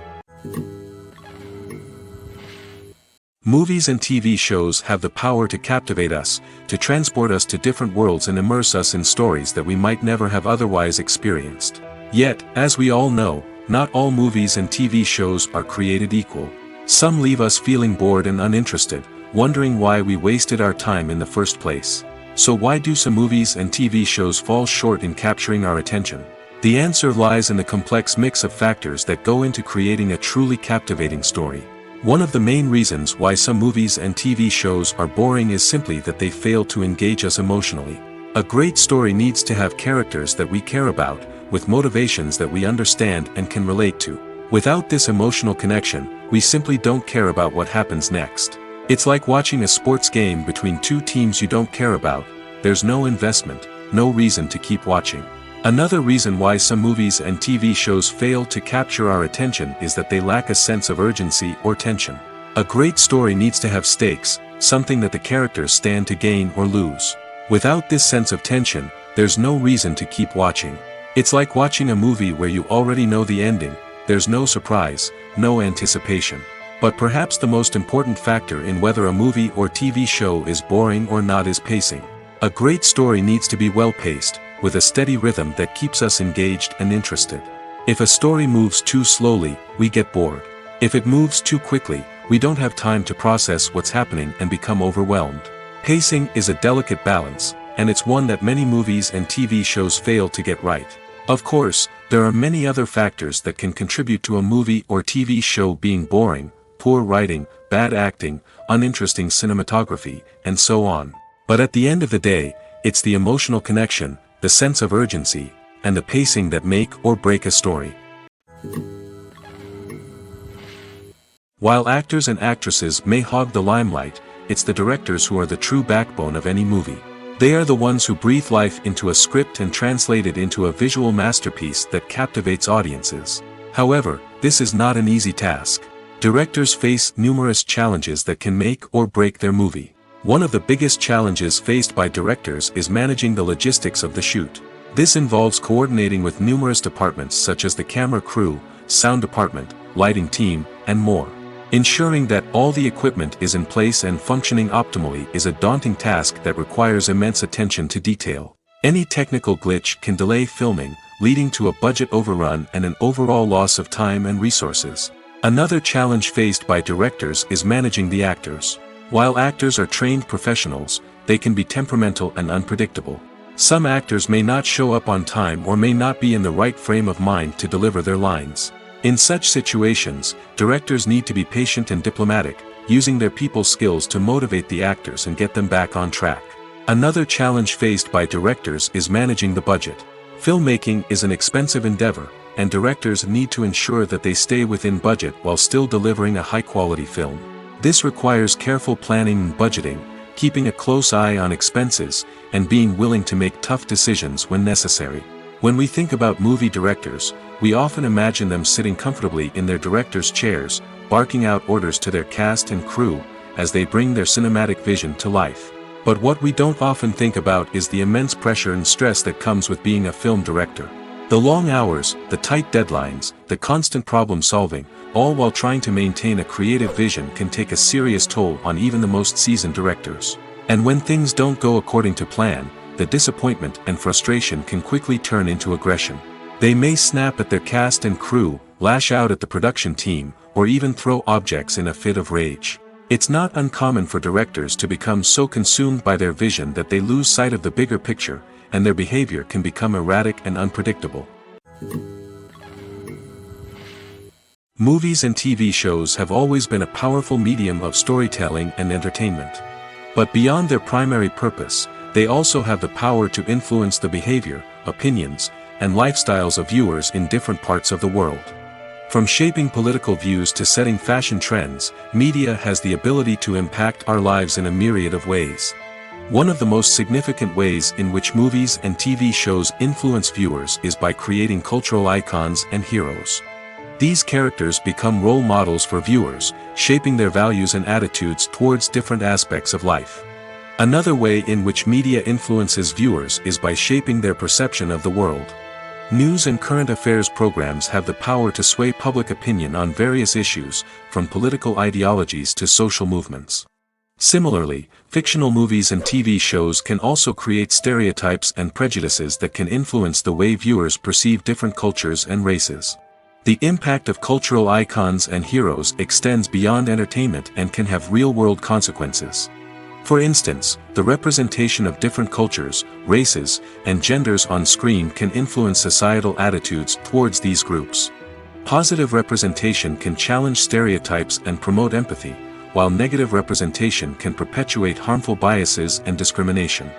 Movies and TV shows have the power to captivate us, to transport us to different worlds and immerse us in stories that we might never have otherwise experienced. Yet, as we all know, not all movies and TV shows are created equal. Some leave us feeling bored and uninterested, wondering why we wasted our time in the first place. So why do some movies and TV shows fall short in capturing our attention? The answer lies in the complex mix of factors that go into creating a truly captivating story. One of the main reasons why some movies and TV shows are boring is simply that they fail to engage us emotionally. A great story needs to have characters that we care about, with motivations that we understand and can relate to. Without this emotional connection, we simply don't care about what happens next. It's like watching a sports game between two teams you don't care about. There's no investment, no reason to keep watching. Another reason why some movies and TV shows fail to capture our attention is that they lack a sense of urgency or tension. A great story needs to have stakes, something that the characters stand to gain or lose. Without this sense of tension, there's no reason to keep watching. It's like watching a movie where you already know the ending. There's no surprise, no anticipation. But perhaps the most important factor in whether a movie or TV show is boring or not is pacing. A great story needs to be well-paced, with a steady rhythm that keeps us engaged and interested. If a story moves too slowly, we get bored. If it moves too quickly, we don't have time to process what's happening and become overwhelmed. Pacing is a delicate balance, and it's one that many movies and TV shows fail to get right. Of course, there are many other factors that can contribute to a movie or TV show being boring: poor writing, bad acting, uninteresting cinematography, and so on. But at the end of the day, it's the emotional connection, the sense of urgency, and the pacing that make or break a story. While actors and actresses may hog the limelight, it's the directors who are the true backbone of any movie. They are the ones who breathe life into a script and translate it into a visual masterpiece that captivates audiences. However, this is not an easy task. Directors face numerous challenges that can make or break their movie. One of the biggest challenges faced by directors is managing the logistics of the shoot. This involves coordinating with numerous departments such as the camera crew, sound department, lighting team, and more. Ensuring that all the equipment is in place and functioning optimally is a daunting task that requires immense attention to detail. Any technical glitch can delay filming, leading to a budget overrun and an overall loss of time and resources. Another challenge faced by directors is managing the actors. While actors are trained professionals, they can be temperamental and unpredictable. Some actors may not show up on time or may not be in the right frame of mind to deliver their lines. In such situations, directors need to be patient and diplomatic, using their people skills to motivate the actors and get them back on track. Another challenge faced by directors is managing the budget. Filmmaking is an expensive endeavor, and directors need to ensure that they stay within budget while still delivering a high-quality film. This requires careful planning and budgeting, keeping a close eye on expenses, and being willing to make tough decisions when necessary. When we think about movie directors, we often imagine them sitting comfortably in their director's chairs, barking out orders to their cast and crew, as they bring their cinematic vision to life. But what we don't often think about is the immense pressure and stress that comes with being a film director. The long hours, the tight deadlines, the constant problem solving, all while trying to maintain a creative vision can take a serious toll on even the most seasoned directors. And when things don't go according to plan, the disappointment and frustration can quickly turn into aggression. They may snap at their cast and crew, lash out at the production team, or even throw objects in a fit of rage. It's not uncommon for directors to become so consumed by their vision that they lose sight of the bigger picture, and their behavior can become erratic and unpredictable. Movies and TV shows have always been a powerful medium of storytelling and entertainment. But beyond their primary purpose, they also have the power to influence the behavior, opinions, and lifestyles of viewers in different parts of the world. From shaping political views to setting fashion trends, media has the ability to impact our lives in a myriad of ways. One of the most significant ways in which movies and TV shows influence viewers is by creating cultural icons and heroes. These characters become role models for viewers, shaping their values and attitudes towards different aspects of life. Another way in which media influences viewers is by shaping their perception of the world. News and current affairs programs have the power to sway public opinion on various issues, from political ideologies to social movements. Similarly, fictional movies and TV shows can also create stereotypes and prejudices that can influence the way viewers perceive different cultures and races. The impact of cultural icons and heroes extends beyond entertainment and can have real-world consequences. For instance, the representation of different cultures, races, and genders on screen can influence societal attitudes towards these groups. Positive representation can challenge stereotypes and promote empathy, while negative representation can perpetuate harmful biases and discrimination.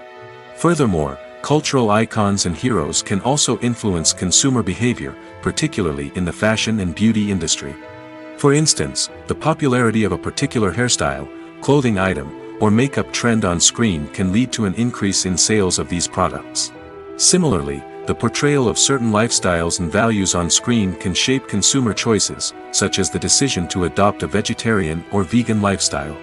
Furthermore, cultural icons and heroes can also influence consumer behavior, particularly in the fashion and beauty industry. For instance, the popularity of a particular hairstyle, clothing item, or makeup trend on screen can lead to an increase in sales of these products. Similarly, the portrayal of certain lifestyles and values on screen can shape consumer choices, such as the decision to adopt a vegetarian or vegan lifestyle.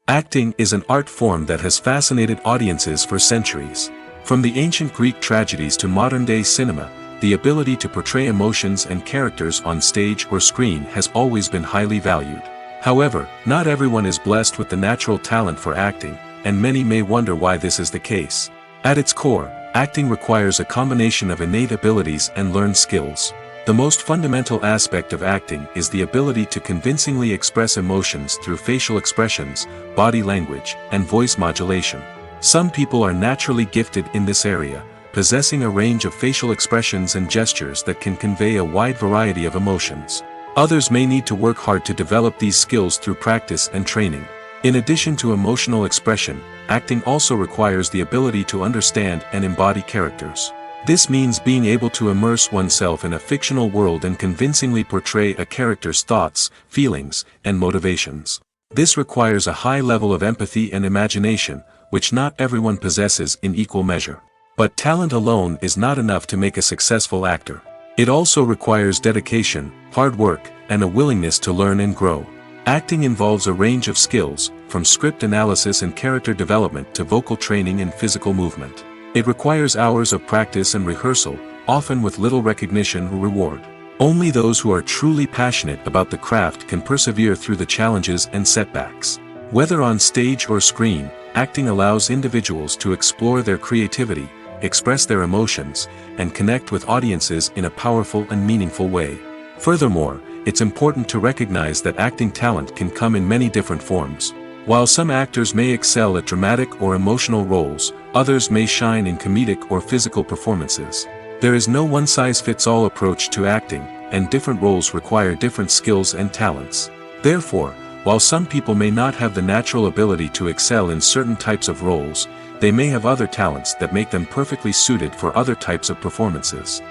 Acting is an art form that has fascinated audiences for centuries. From the ancient Greek tragedies to modern-day cinema, the ability to portray emotions and characters on stage or screen has always been highly valued. However, not everyone is blessed with the natural talent for acting, and many may wonder why this is the case. At its core, acting requires a combination of innate abilities and learned skills. The most fundamental aspect of acting is the ability to convincingly express emotions through facial expressions, body language, and voice modulation. Some people are naturally gifted in this area, possessing a range of facial expressions and gestures that can convey a wide variety of emotions. Others may need to work hard to develop these skills through practice and training. In addition to emotional expression, acting also requires the ability to understand and embody characters. This means being able to immerse oneself in a fictional world and convincingly portray a character's thoughts, feelings, and motivations. This requires a high level of empathy and imagination, which not everyone possesses in equal measure. But talent alone is not enough to make a successful actor. It also requires dedication, hard work, and a willingness to learn and grow. Acting involves a range of skills, from script analysis and character development to vocal training and physical movement. It requires hours of practice and rehearsal, often with little recognition or reward. Only those who are truly passionate about the craft can persevere through the challenges and setbacks. Whether on stage or screen, acting allows individuals to explore their creativity, express their emotions, and connect with audiences in a powerful and meaningful way. Furthermore, it's important to recognize that acting talent can come in many different forms. While some actors may excel at dramatic or emotional roles, others may shine in comedic or physical performances. There is no one-size-fits-all approach to acting, and different roles require different skills and talents. Therefore, while some people may not have the natural ability to excel in certain types of roles, they may have other talents that make them perfectly suited for other types of performances.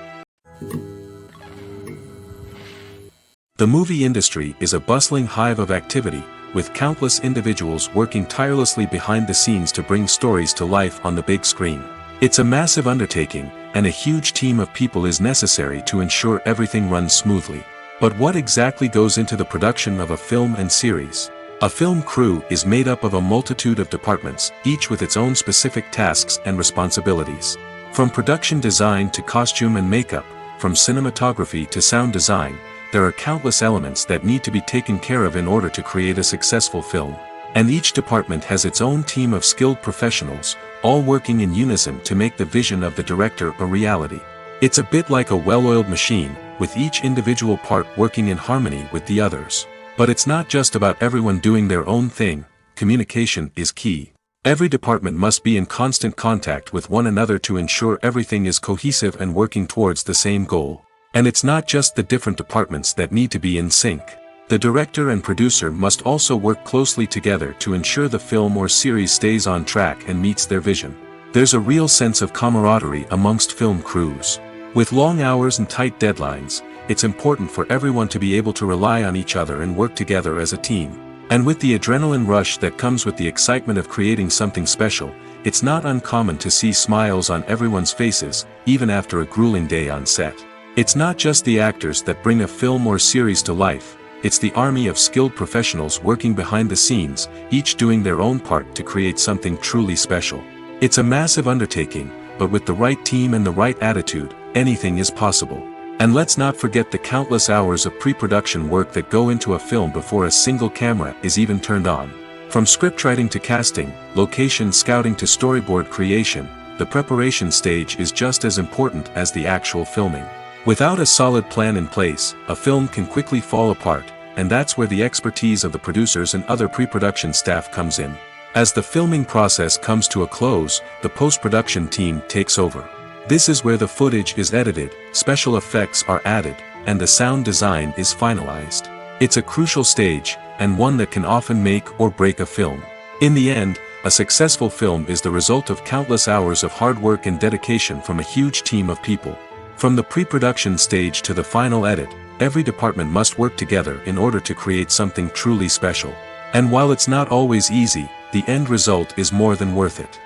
The movie industry is a bustling hive of activity, with countless individuals working tirelessly behind the scenes to bring stories to life on the big screen. It's a massive undertaking, and a huge team of people is necessary to ensure everything runs smoothly. But what exactly goes into the production of a film and series? A film crew is made up of a multitude of departments, each with its own specific tasks and responsibilities. From production design to costume and makeup, from cinematography to sound design, there are countless elements that need to be taken care of in order to create a successful film. And each department has its own team of skilled professionals, all working in unison to make the vision of the director a reality. It's a bit like a well-oiled machine, with each individual part working in harmony with the others. But it's not just about everyone doing their own thing. Communication is key. Every department must be in constant contact with one another to ensure everything is cohesive and working towards the same goal. And it's not just the different departments that need to be in sync. The director and producer must also work closely together to ensure the film or series stays on track and meets their vision. There's a real sense of camaraderie amongst film crews. With long hours and tight deadlines, it's important for everyone to be able to rely on each other and work together as a team. And with the adrenaline rush that comes with the excitement of creating something special, it's not uncommon to see smiles on everyone's faces, even after a grueling day on set. It's not just the actors that bring a film or series to life, it's the army of skilled professionals working behind the scenes, each doing their own part to create something truly special. It's a massive undertaking, but with the right team and the right attitude, anything is possible. And let's not forget the countless hours of pre-production work that go into a film before a single camera is even turned on. From scriptwriting to casting, location scouting to storyboard creation, the preparation stage is just as important as the actual filming. Without a solid plan in place, a film can quickly fall apart, and that's where the expertise of the producers and other pre-production staff comes in. As the filming process comes to a close, the post-production team takes over. This is where the footage is edited, special effects are added, and the sound design is finalized. It's a crucial stage, and one that can often make or break a film. In the end, a successful film is the result of countless hours of hard work and dedication from a huge team of people. From the pre-production stage to the final edit, every department must work together in order to create something truly special. And while it's not always easy, the end result is more than worth it.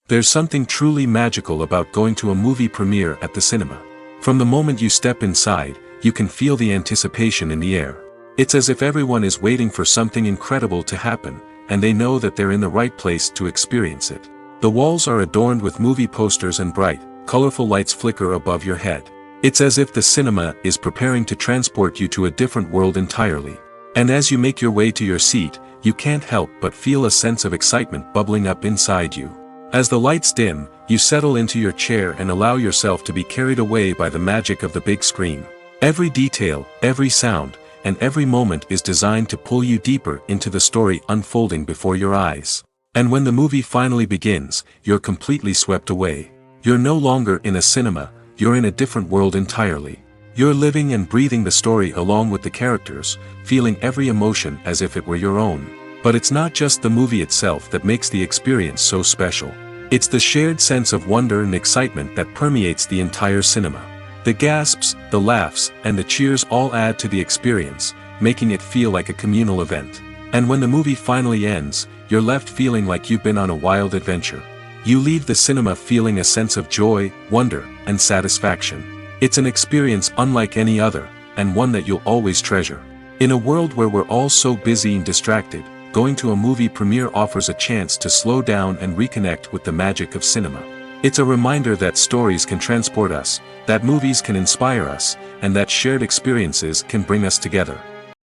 There's something truly magical about going to a movie premiere at the cinema. From the moment you step inside, you can feel the anticipation in the air. It's as if everyone is waiting for something incredible to happen, and they know that they're in the right place to experience it. The walls are adorned with movie posters and bright, colorful lights flicker above your head. It's as if the cinema is preparing to transport you to a different world entirely. And as you make your way to your seat, you can't help but feel a sense of excitement bubbling up inside you. As the lights dim, you settle into your chair and allow yourself to be carried away by the magic of the big screen. Every detail, every sound, and every moment is designed to pull you deeper into the story unfolding before your eyes. And when the movie finally begins, you're completely swept away. You're no longer in a cinema, you're in a different world entirely. You're living and breathing the story along with the characters, feeling every emotion as if it were your own. But it's not just the movie itself that makes the experience so special. It's the shared sense of wonder and excitement that permeates the entire cinema. The gasps, the laughs, and the cheers all add to the experience, making it feel like a communal event. And when the movie finally ends, you're left feeling like you've been on a wild adventure. You leave the cinema feeling a sense of joy, wonder, and satisfaction. It's an experience unlike any other, and one that you'll always treasure. In a world where we're all so busy and distracted, going to a movie premiere offers a chance to slow down and reconnect with the magic of cinema. It's a reminder that stories can transport us, that movies can inspire us, and that shared experiences can bring us together.